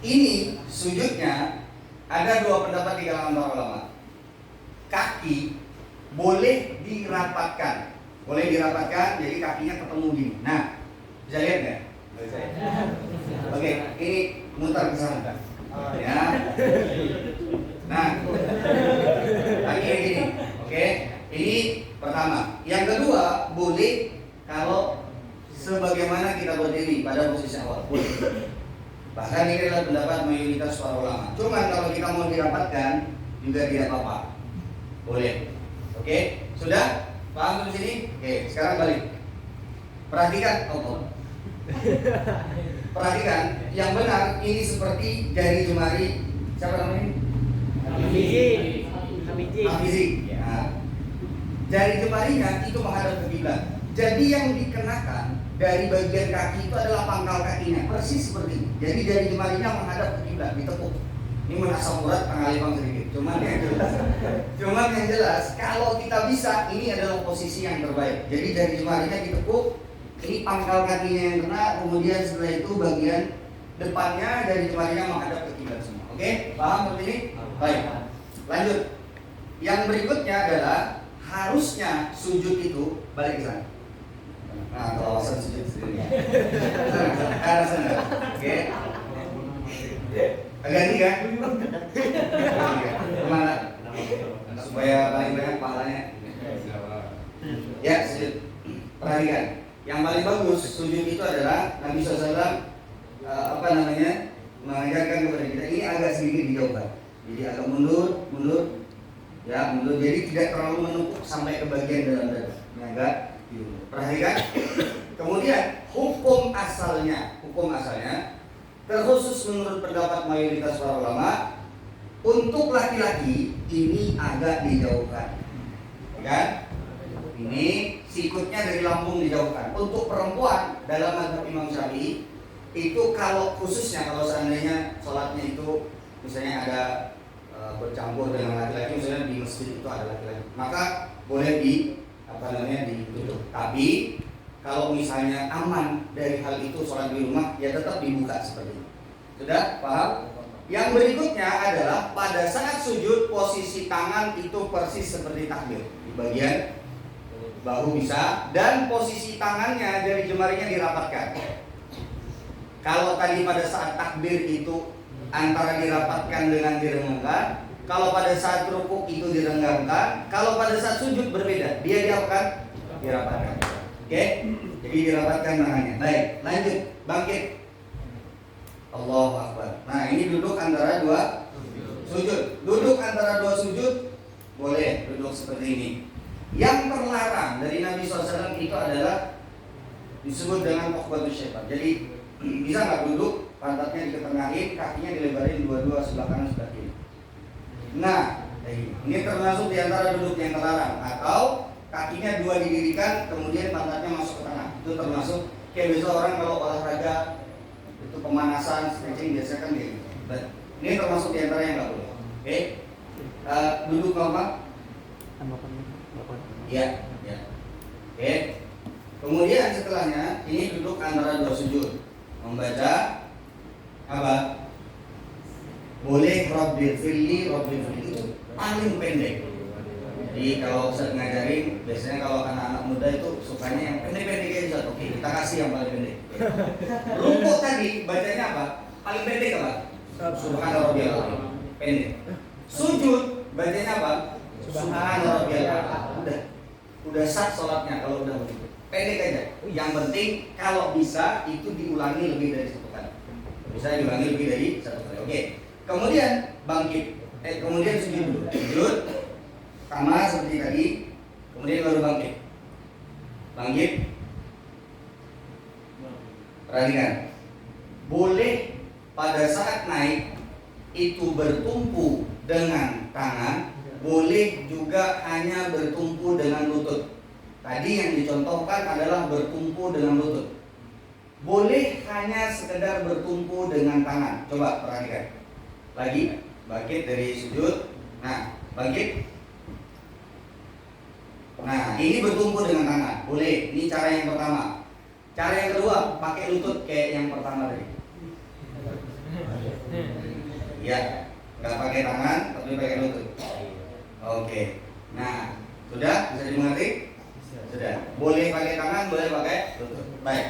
Ini sujudnya ada 2 pendapat di kalangan para ulama. Kaki boleh dirapatkan. Boleh dirapatkan, jadi kakinya ketemu gini. Nah, bisa lihat nggak? Oke, ini mutar ke sana. Ya. Nah, kakinya gini. Oke, ini pertama. Yang kedua, boleh kalau sebagaimana kita berdiri pada posisi awal. Boleh. Bahkan ini adalah pendapat mayoritas para ulama. Cuman kalau kita mau dirapatkan juga tidak apa-apa. Boleh. Oke, sudah? Paham di sini? Oke, sekarang balik. Perhatikan, perhatikan, yang benar ini seperti jari jemari siapa namanya? Hafizi. Nah, jari jemarinya itu menghadap ke kiblat. Jadi yang dikenakan dari bagian kaki itu adalah pangkal kakinya, persis seperti ini. Jadi jari jemarinya menghadap ke kiblat, ditekuk. Ini menasab urat pengalipang sedikit. Cuman yang jelas, kalau kita bisa, ini adalah posisi yang terbaik. Jadi jari jemarinya ditekuk, ini pangkal kakinya yang kena, kemudian setelah itu bagian depannya jari jemarinya menghadap ke kiblat semua. Oke, paham seperti ini? Baik. Lanjut. Yang berikutnya adalah harusnya sujud itu balik ke sana. Nah, kawasan sujud sendiri. Arah sana. Oke. Ganti kan? Kemana? Supaya paling banyak pahalanya. Ya, sujud. Perhatikan. Yang paling bagus sujud itu adalah Nabi SAW mengajarkan kepada kita ini agak sedikit dijauhkan. Jadi agak mundur, ya mundur. Jadi tidak terlalu menumpuk sampai ke bagian dalam dada. Ini agak diundur. Perhatikan. Kemudian hukum asalnya terkhusus menurut pendapat mayoritas para ulama, untuk laki-laki ini agak dijauhkan, kan? Ini sikutnya dari lambung dijauhkan. Untuk perempuan dalam mazhab Imam Syafi'i itu kalau khususnya kalau seandainya sholatnya itu misalnya ada bercampur dengan laki-laki, misalnya di masjid itu ada laki-laki, maka boleh ditutup. Tapi kalau misalnya aman dari hal itu sholat di rumah, ya tetap dibuka seperti itu. Sudah paham? Yang berikutnya adalah pada saat sujud posisi tangan itu persis seperti takbir di bagian bahu bisa, dan posisi tangannya dari jemarinya dirapatkan. Kalau tadi pada saat takbir itu antara dirapatkan dengan direnggangkan, kalau pada saat rukuk itu direnggangkan, kalau pada saat sujud berbeda, dia diapakan? Dirapatkan. Oke? Jadi dirapatkan tangannya. Baik, lanjut, bangkit. Allahu Akbar. Nah, ini duduk antara dua sujud. Duduk antara dua sujud boleh duduk seperti ini. Yang terlarang dari Nabi SAW itu adalah disebut dengan uqbatus syaitan. Jadi bisa nggak duduk, pantatnya diketengahin, kakinya dilebarin dua-dua sebelah kanan sebelah kiri. Nah, ini termasuk diantara duduk yang terlarang. Atau kakinya dua didirikan, kemudian pantatnya masuk ke tengah. Itu termasuk kayak biasa orang kalau olahraga itu pemanasan, stretching biasanya kan gitu. Ini termasuk diantara yang nggak boleh. Oke, duduk normal. Ya, ya. Oke. Kemudian setelahnya ini duduk antara dua sujud, membaca apa? Boleh Rabbil Firli itu paling pendek. Jadi kalau Ustaz ngajarin, biasanya kalau anak-anak muda itu sukanya yang pendek-pendek aja. Oke, kita kasih yang paling pendek. Rukuk tadi bacanya apa? Paling pendek apa? Subhanallah Rabbil Azim. Pendek. Sujud bacanya apa? Subhanallah Rabbil Azim. Udah sah sholatnya kalau udah begitu. Pendek aja. Yang penting kalau bisa itu diulangi lebih dari satu kali. Bisa diulangi lebih dari satu kali. Oke. Kemudian bangkit. Kemudian sujud dulu. Sujud sama seperti tadi. Kemudian baru bangkit. Bangkit. Perhatikan. Boleh pada saat naik itu bertumpu dengan tangan, boleh juga hanya bertumpu dengan lutut. Tadi yang dicontohkan adalah bertumpu dengan lutut. Boleh hanya sekedar bertumpu dengan tangan. Coba perhatikan. Lagi, bangkit dari sujud. Nah, bangkit. Nah, ini bertumpu dengan tangan. Boleh. Ini cara yang pertama. Cara yang kedua, pakai lutut kayak yang pertama tadi. Ya, nggak pakai tangan, tapi pakai lutut. Oke. Nah, sudah bisa dimengerti? Sudah. Boleh pakai tangan, boleh pakai lutut. Baik.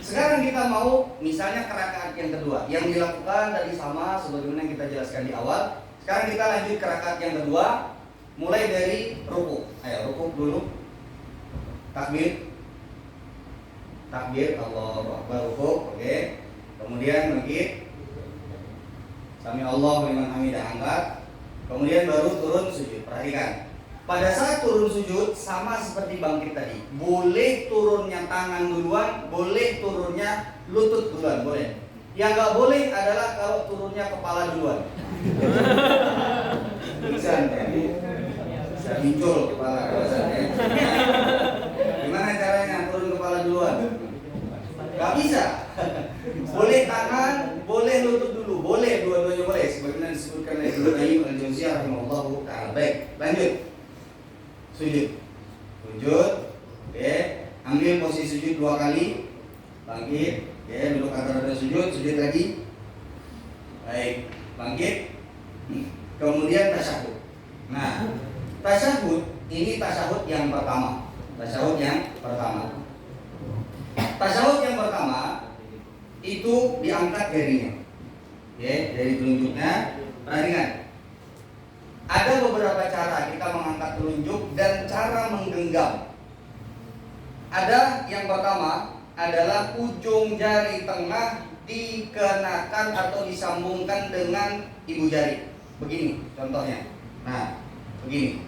Sekarang kita mau misalnya ke rakaat yang kedua. Yang dilakukan tadi sama sebagaimana yang kita jelaskan di awal. Sekarang kita lanjut ke rakaat yang kedua, mulai dari rukuk. Ayo rukuk dulu. Takbir. Takbir, Allahu Akbar, rukuk. Oke. Kemudian bangkit. Sami Allah liman hamidah, angkat. Kemudian baru turun sujud. Perhatikan. Pada saat turun sujud sama seperti bangkit tadi. Boleh turunnya tangan duluan, boleh turunnya lutut duluan, boleh. Yang nggak boleh adalah kalau turunnya kepala duluan. Bisa muncul kepala rasanya. Gimana caranya turun kepala duluan? Gak bisa. Boleh tangan, boleh lutut dulu, boleh dua-duanya boleh. Sebagaimana disebutkan oleh Ibnu Qayyim al-Jauziyah rahimahullahu taala. Baik, lanjut. Sujud. Sujud. Oke, ambil posisi sujud 2 kali. Bangkit. Oke, duduk antara dua sujud, sujud lagi. Baik, bangkit. Kemudian tasyahud. Nah, tasyahud ini tasyahud yang pertama. Tasyahud yang pertama. Tasyahud yang pertama itu diangkat jarinya. Oke, dari telunjuknya. Perhatikan. Ada beberapa cara kita mengangkat telunjuk dan cara menggenggam. Ada yang pertama adalah ujung jari tengah dikenakan atau disambungkan dengan ibu jari. Begini contohnya. Nah, begini.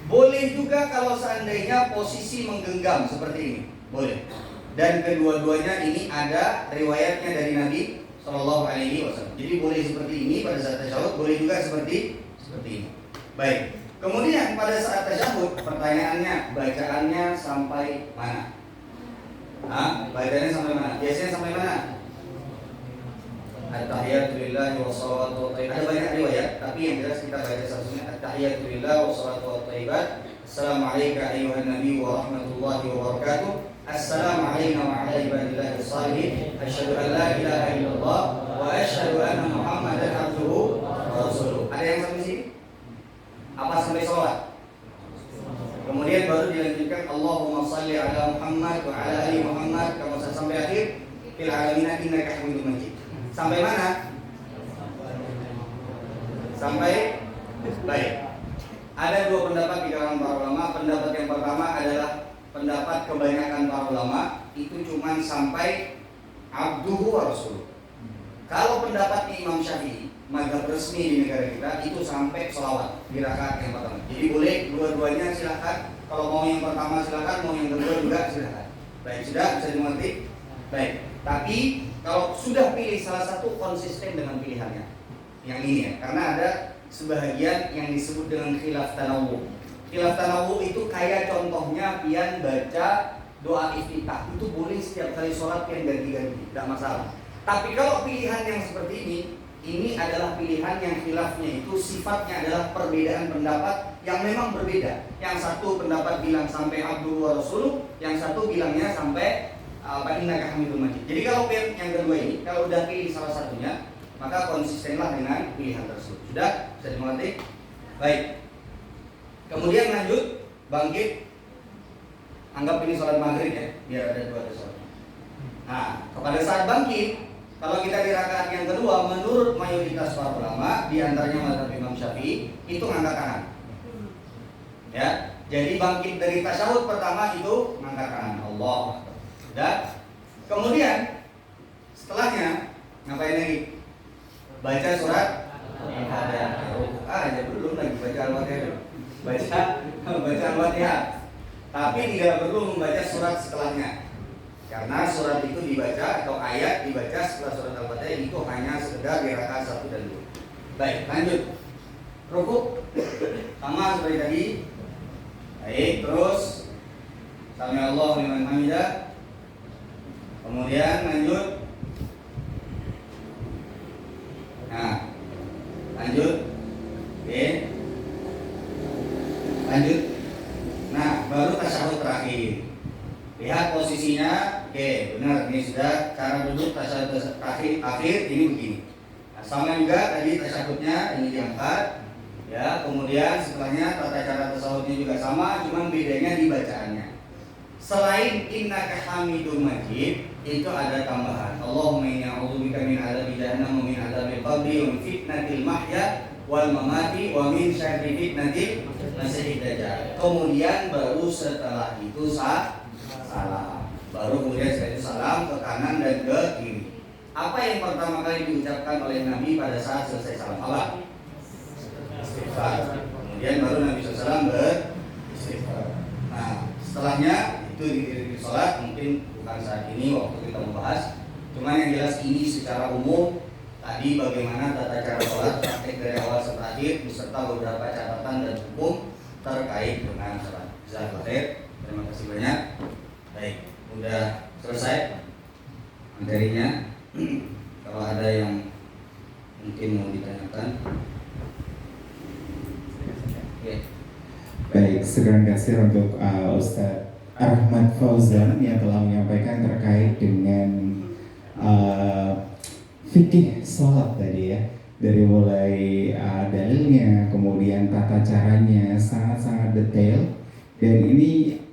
Boleh juga kalau seandainya posisi menggenggam seperti ini. Boleh. Dan kedua-duanya ini ada riwayatnya dari Nabi Shallallahu Alaihi Wasallam. Jadi boleh seperti ini pada saat tasyahud, boleh juga seperti ini. Baik. Kemudian pada saat tasyahud, pertanyaannya bacaannya sampai mana? Bacaannya sampai mana? Biasanya sampai mana? At-tahiyatu lillahi wassalatu wathayyibat. Ada banyak riwayat, tapi yang jelas kita baca satunya at-tahiyatu lillahi wassalatu wathayyibat. Assalamualaikum ayuhan nabi wa rahmatullahi wa barakatuh. Assalamu alayna wa ala ibadillahi shalihin. Asyhadu an la ilaha illallah wa asyhadu anna Muhammadan abduhu wa rasuluh. Ada yang sampai sini? Apa sampai sholat? Kemudian baru dilanjutkan fil alamin innaka Hamidum Majid. Sampai mana? Sampai baik. Ada dua pendapat di kalangan para ulama. Pendapat yang pertama adalah pendapat kebanyakan para ulama itu cuma sampai abduhu wa rasuluh. Kalau pendapat Imam Syafi'i, mazhab resmi di negara kita, itu sampai selawat di rakaat yang pertama. Jadi boleh dua-duanya silakan. Kalau mau yang pertama silakan, mau yang kedua juga silakan. Baik, sudah bisa dimengerti? Baik. Tapi kalau sudah pilih salah satu, konsisten dengan pilihannya. Yang ini ya, karena ada sebahagian yang disebut dengan khilaf tanawu. Khilaf tanawu itu kayak contohnya pian baca doa iftitah, itu boleh setiap kali sholat pian ganti-ganti, tidak masalah. Tapi kalau pilihan yang seperti ini adalah pilihan yang khilafnya itu sifatnya adalah perbedaan pendapat yang memang berbeda. Yang satu pendapat bilang sampai abdu wa rasuluh, yang satu bilangnya sampai innaka Hamidum Majid. Jadi kalau yang kedua ini, kalau udah pilih salah satunya, maka konsistenlah dengan pilihan tersebut. Sudah? Bisa dimengerti? Baik. Kemudian lanjut, bangkit. Anggap ini sholat maghrib ya, biar ada dua sholat. Nah, pada saat bangkit, kalau kita di rakaat yang kedua, menurut mayoritas para ulama, di antaranya mazhab Imam Syafi'i, itu ngangkat tangan. Ya, jadi bangkit dari tasyahud pertama itu ngangkat tangan. Allah. Sudah? Kemudian setelahnya ngapain lagi? Baca surat Al-Fatihah. Ya belum lagi baca Al-Fatihah. Baca Al-Fatihah. Tapi tidak perlu membaca surat setelahnya. Karena surat itu dibaca atau ayat dibaca setelah surat Al-Fatihah itu hanya sekedar di rakaat 1 dan 2. Baik, lanjut. Rukuk sama seperti tadi. Baik, terus Sami Allahu liman hamidah. Kemudian lanjut. Nah, lanjut. Oke. Lanjut. Nah, baru tasyahud terakhir. Lihat posisinya. Oke, benar. Ini sudah cara duduk tasyahud akhir ini begini. Nah, sama juga tadi tasyahudnya ini diangkat. Ya, kemudian setelahnya tata cara tasyahudnya juga sama, cuman bedanya di bacaannya. Selain innaka Hamidum Majid, itu ada tambahan. Allahumma inni a'udzubika min adzabi jahannam wa min adzabil qabri wa min fitnatil mahya wal mamati wa min syarri fitnatil masiihid dajjal. Kemudian baru setelah itu salam. Baru kemudian setelah itu salam ke kanan dan ke kiri. Apa yang pertama kali diucapkan oleh Nabi pada saat selesai salam? Apa? Istighfar. Kemudian baru Nabi SAW beristighfar. Nah, setelahnya itu di sholat, mungkin bukan saat ini waktu kita membahas. Cuman yang jelas ini secara umum tadi bagaimana tata cara sholat praktek dari awal sampai akhir beserta beberapa catatan dan hukum terkait dengan sholat. Jazakallahu khair. Terima kasih banyak. Baik, udah selesai materinya. Kalau ada yang mungkin mau ditanyakan. Okay.
Baik, segera kasih untuk Ustadz Ahmad Fauzan yang telah menyampaikan terkait dengan fikih sholat tadi ya, dari mulai dalilnya, kemudian tata caranya sangat-sangat detail, dan ini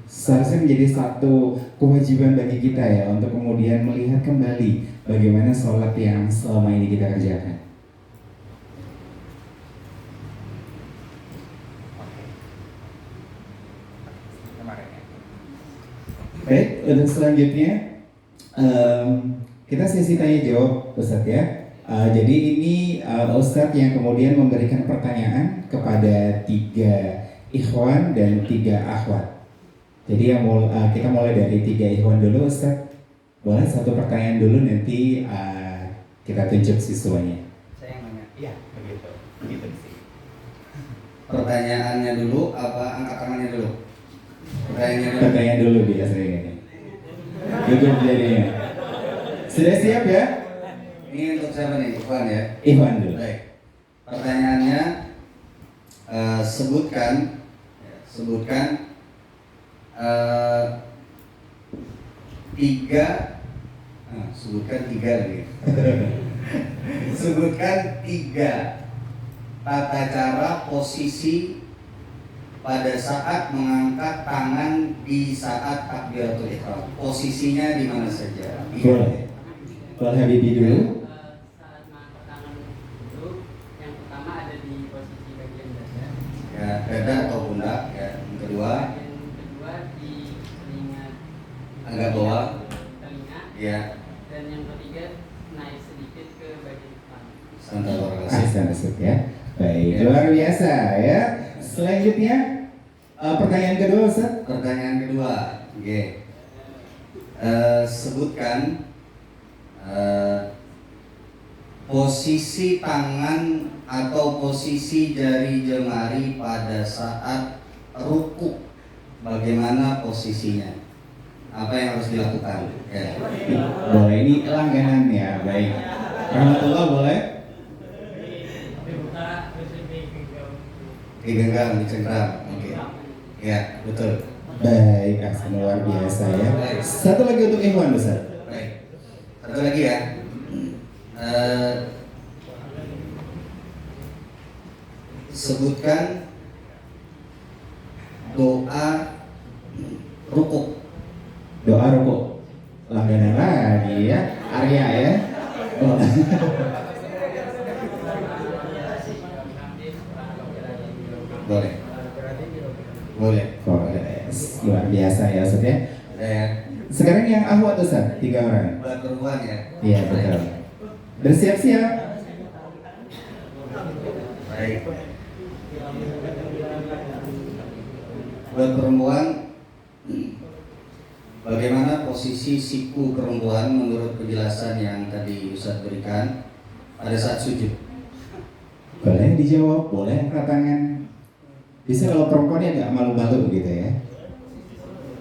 seharusnya menjadi satu kewajiban bagi kita ya untuk kemudian melihat kembali bagaimana sholat yang selama ini kita kerjakan. Baik, untuk selanjutnya kita sesi tanya jawab Ustadz ya. Jadi ini Ustadz yang kemudian memberikan pertanyaan kepada 3 ikhwan dan 3 akhwat. Jadi yang kita mulai dari 3 ikhwan dulu Ustadz. Boleh satu pertanyaan dulu, nanti kita tunjuk siswanya.
Saya yang nanya.
Iya, begitu sih.
Pertanyaannya dulu apa angkat tangannya dulu?
Pertanyaan dulu biasanya. Cukup jadinya. Sudah siap ya?
Ini untuk siapa nih? Ikhwan ya?
Ikhwan dulu.
Baik. Pertanyaannya sebutkan tiga lagi. Sebutkan 3 tata cara posisi pada saat mengangkat tangan di saat takbiratul ihram. Posisinya di mana saja?
Boleh. Boleh Habibie dulu.
Saat mengangkat tangan dulu, yang pertama ada di posisi bagian dada.
Ya, dada atau pundak. Ya. Yang kedua,
Yang kedua di telinga.
agak bawah.
Telinga.
Ya,
Dan yang ketiga naik sedikit ke bagian depan.
santai luar
Ahsan Ustaz ya. Baik, luar biasa ya. Selanjutnya pertanyaan kedua Ustaz.
Pertanyaan kedua, oke. Sebutkan posisi tangan atau posisi jari jemari pada saat ruku. Bagaimana posisinya? Apa yang harus dilakukan? Ya.
Boleh, ini langganan ya. Baik. Rahmatullah boleh.
Digenggam, dicengkram. Oke. Ya, betul.
Baik, ahsan luar biasa ya. Satu lagi untuk Ikhwan Ustaz.
Baik. Satu lagi ya. Sebutkan doa rukuk.
Doa rukuk. Langganan lagi ya. Arya ya. Oh.
Boleh. Boleh.
Boleh. Luar biasa ya Ustaz ya.
Ya.
Sekarang yang ahwat Ustaz, 3 orang.
Buat perempuan ya.
Iya betul. Bersiap-siap.
Baik. Buat perempuan, bagaimana posisi siku perempuan menurut penjelasan yang tadi Ustaz berikan pada saat sujud?
Boleh dijawab, boleh angkat tangan. Bisa kalau perempuannya agak malu-malu gitu ya.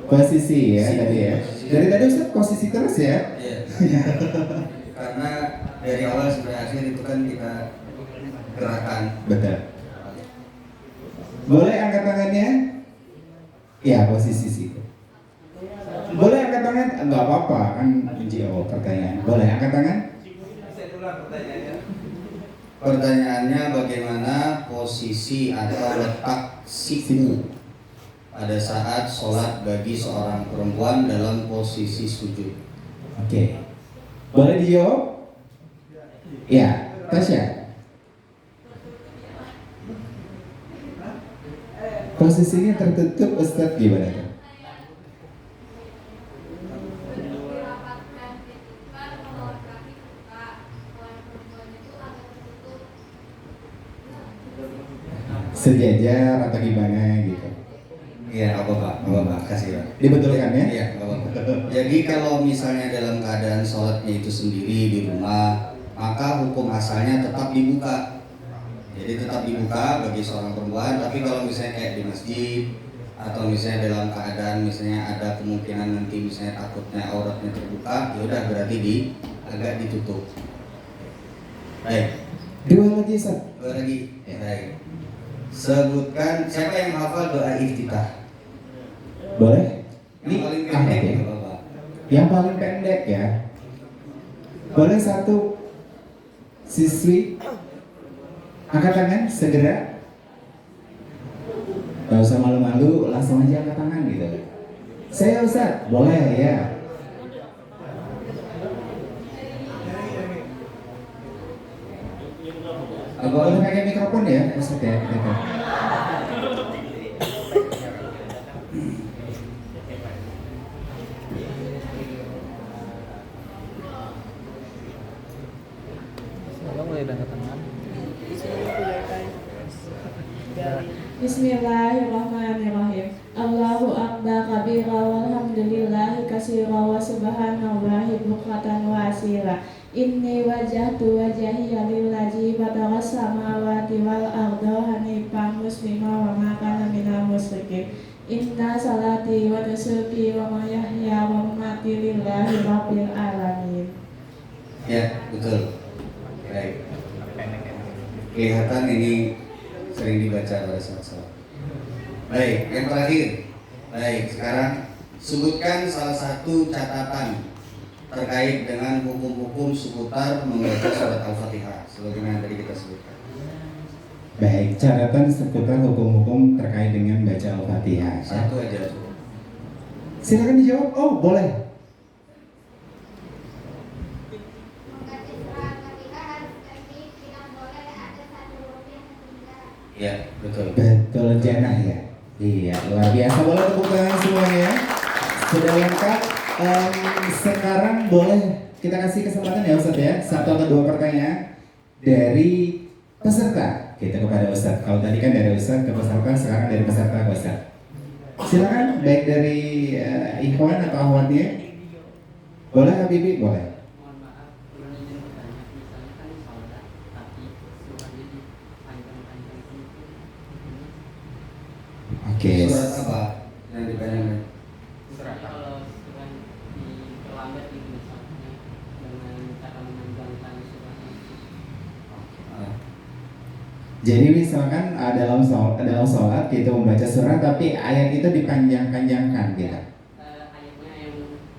Posisi ya tadi ya. Dari tadi Ustaz posisi terus ya.
Iya. Karena dari awal sampai akhir itu kan kita gerakan.
Betul. Boleh angkat tangannya? Ya posisi situ. Boleh angkat tangan? Enggak apa-apa kan menjawab pertanyaan. Boleh angkat tangan?
Pertanyaannya bagaimana posisi atau letak siku pada saat sholat bagi seorang perempuan dalam posisi sujud?
Oke. Boleh dijawab? Ya, Tasya. Posisinya tertutup Ustaz gimana tuh? Sejajar atau gimana gitu?
Iya, nggak apa-apa, kasih Pak.
Dibetulkan ya?
Iya, nggak apa-apa. Jadi kalau misalnya dalam keadaan sholatnya itu sendiri di rumah, maka hukum asalnya tetap dibuka. Jadi tetap dibuka bagi seorang perempuan. Tapi kalau misalnya kayak di masjid atau misalnya dalam keadaan misalnya ada kemungkinan nanti misalnya takutnya auratnya terbuka, ya udah berarti agak ditutup. Baik,
Dua lagi Ustaz.
dua lagi. Baik. Sebutkan siapa yang hafal doa iftitah?
Boleh?
Yang paling
Ahmad
pendek
ya?
nggak apa-apa.
Yang paling pendek ya. Boleh satu siswi angkat tangan segera. Gak usah malu-malu, langsung aja angkat tangan gitu. Saya Ustaz, boleh ya. Boleh pakai mikrofon ya, Ustaz ya. Gitu.
Bismillahirrahmanirrahim. Allahu akbar kabira walhamdulillahi katsira wa subhanallahi bukratan wa asila. Inni wajjahtu wajhiya lillazi fatara samawati wal arda hanifan muslima wa ma kana minal musyrikin. Inna salati wa nusuki wa mahyaya wa mamati lillahi rabbil alamin.
Ya, betul. Baik. Kelihatan ini sering dibaca pada saat sholat. Baik, yang terakhir. Baik, sekarang sebutkan salah satu catatan terkait dengan hukum-hukum seputar membaca surat Al-Fatihah sebagaimana yang tadi kita sebutkan.
Baik, catatan seputar hukum-hukum terkait dengan baca Al-Fatihah. Ya.
Satu aja.
Silakan dijawab. Oh, boleh.
Ya, betul.
Betul Janah ya. Iya, luar biasa. Boleh tepuk tangan semuanya. Sudah lengkap. Sekarang boleh kita kasih kesempatan ya Ustadz ya. Satu atau dua pertanyaan dari peserta kita kepada Ustadz. Kalau tadi kan dari Ustadz ke peserta, sekarang dari peserta ke Ustadz. Silakan, baik dari Ikhwan atau Ahwadnya. Boleh Habibie? Boleh.
Mohon maaf, belum izin bertanya. Misalnya kan sholat, tapi suratnya dipanjang-panjang gitu.
Oke.
Surat apa yang dipanjangkan?
Kalau surat diperlambat gitu misalnya dengan cara memanjangkan suratnya.
Ah,
Jadi misalkan dalam sholat kita membaca surat tapi ayat itu dipanjang-panjangkan gitu.
Ayatnya yang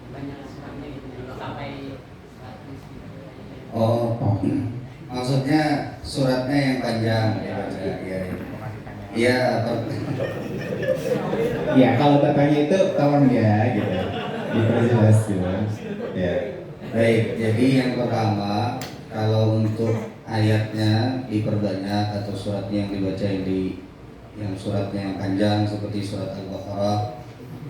banyak suratnya gitu, sampai 100 gitu.
Oh, maksudnya suratnya yang panjang ya, ya. Iya,
Ya kalau bertanya itu tolong ya gitu. Diperjelas gitu. Ya.
baik. Jadi yang pertama, kalau untuk ayatnya diperbanyak atau suratnya yang dibaca yang suratnya yang panjang seperti surat Al-Baqarah.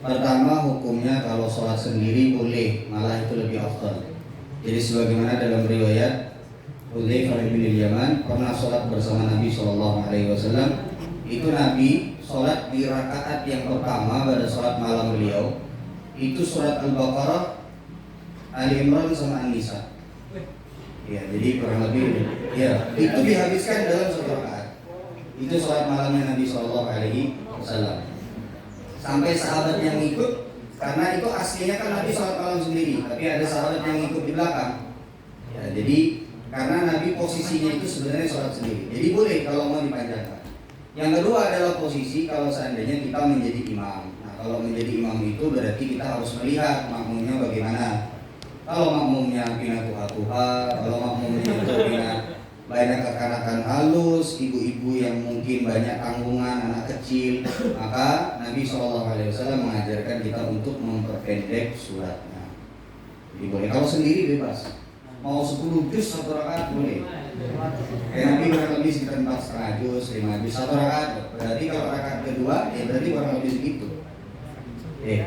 Pertama hukumnya kalau sholat sendiri boleh, malah itu lebih afdal. Jadi sebagaimana dalam riwayat Hudzaifah bin Yaman pernah sholat bersama Nabi SAW. Itu Nabi sholat di rakaat yang pertama pada sholat malam beliau. Itu surat Al-Baqarah, Ali Imran sama An-Nisa. Ya, jadi kurang lebih ya itu dihabiskan dalam satu rakaat. Itu sholat malamnya Nabi SAW. Sampai sahabat yang ikut, karena itu aslinya kan Nabi sholat malam sendiri, tapi ada sahabat yang ikut di belakang. Ya, jadi karena Nabi posisinya itu sebenarnya sholat sendiri, jadi boleh kalau mau dipanjangkan. Yang kedua adalah posisi kalau seandainya kita menjadi imam. Nah, kalau menjadi imam itu berarti kita harus melihat makmumnya bagaimana. Kalau makmumnya pina tuha-tuha, kalau makmumnya itu pina banyak kekanakan halus, ibu-ibu yang mungkin banyak tanggungan, anak kecil, maka Nabi SAW mengajarkan kita untuk memperpendek suratnya. Jadi boleh, kalau sendiri bebas. Mau 10 juz satu rakaat boleh. Kayak Nabi kurang lebih sekitar 4,5 juz, 5 juz satu rakaat. Berarti kalau rakaat kedua, ya berarti kurang lebih segitu. Ya.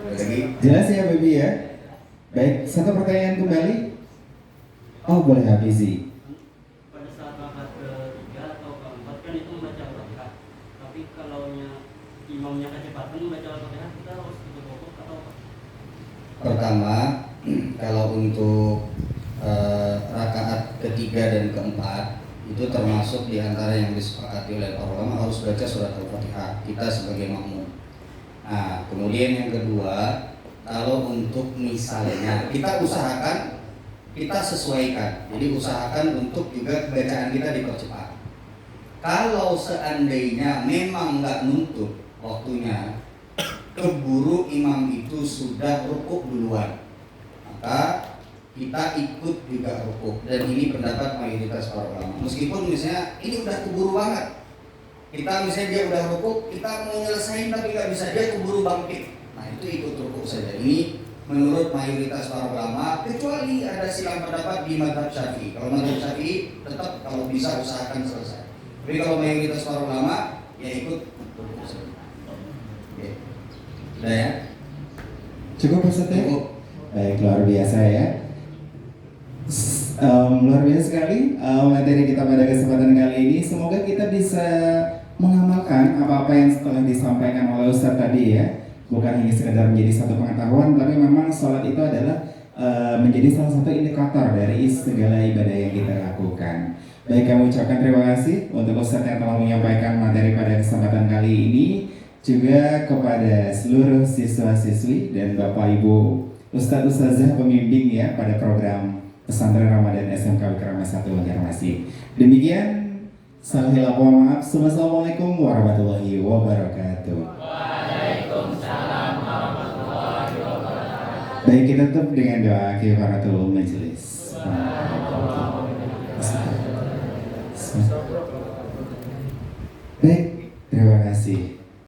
Lagi.
Jelas ya Baby ya. Baik, satu pertanyaan kembali. Oh boleh Hafizi.
Pada saat rakaat ketiga atau keempat kan itu membaca Al-Fatihah. Tapi kalau imamnya kecepatan membaca Al-Fatihah, kita harus tutup rukuk atau apa?
Pertama, kalau untuk rakaat ketiga dan keempat itu termasuk diantara yang disepakati oleh para ulama harus baca surat Al-Fatihah kita sebagai makmum. Nah, kemudian yang kedua, kalau untuk misalnya kita usahakan kita sesuaikan, jadi usahakan untuk juga bacaan kita dipercepat. Kalau seandainya memang nggak nuntut waktunya, keburu imam itu sudah rukuk duluan, maka kita ikut juga rukuk. Dan ini pendapat mayoritas para ulama. Meskipun misalnya ini udah keburu banget, kita misalnya dia udah rukuk, kita mau nyelesain tapi nggak bisa, dia keburu bangkit. Nah itu ikut rukuk saja. Ini menurut mayoritas para ulama, kecuali ada silang pendapat di mazhab Syafi'i. Kalau mazhab Syafi'i tetap kalau bisa usahakan selesai. Tapi kalau mayoritas para ulama ya ikut rukuk saja. Oke. Udah ya?
Cukup Ustaz ya?
Cukup.
Baik, luar biasa ya. Luar biasa sekali materi kita pada kesempatan kali ini. Semoga kita bisa mengamalkan apa-apa yang telah disampaikan oleh Ustaz tadi ya. Bukan hanya sekedar menjadi satu pengetahuan, tapi memang sholat itu adalah menjadi salah satu indikator dari segala ibadah yang kita lakukan. Baik, kami ucapkan terima kasih untuk Ustaz yang telah menyampaikan materi pada kesempatan kali ini, juga kepada seluruh siswa-siswi dan Bapak Ibu Ustadz Ustazah pembimbing ya pada program Pesantren Ramadan SMK Wikrama 1 Banjarmasin. Demikian, salah hilaf mohon maaf. Assalamualaikum warahmatullahi wabarakatuh. Waalaikumsalam warahmatullahi wabarakatuh. Baik, kita tutup dengan doa kifaratul majelis.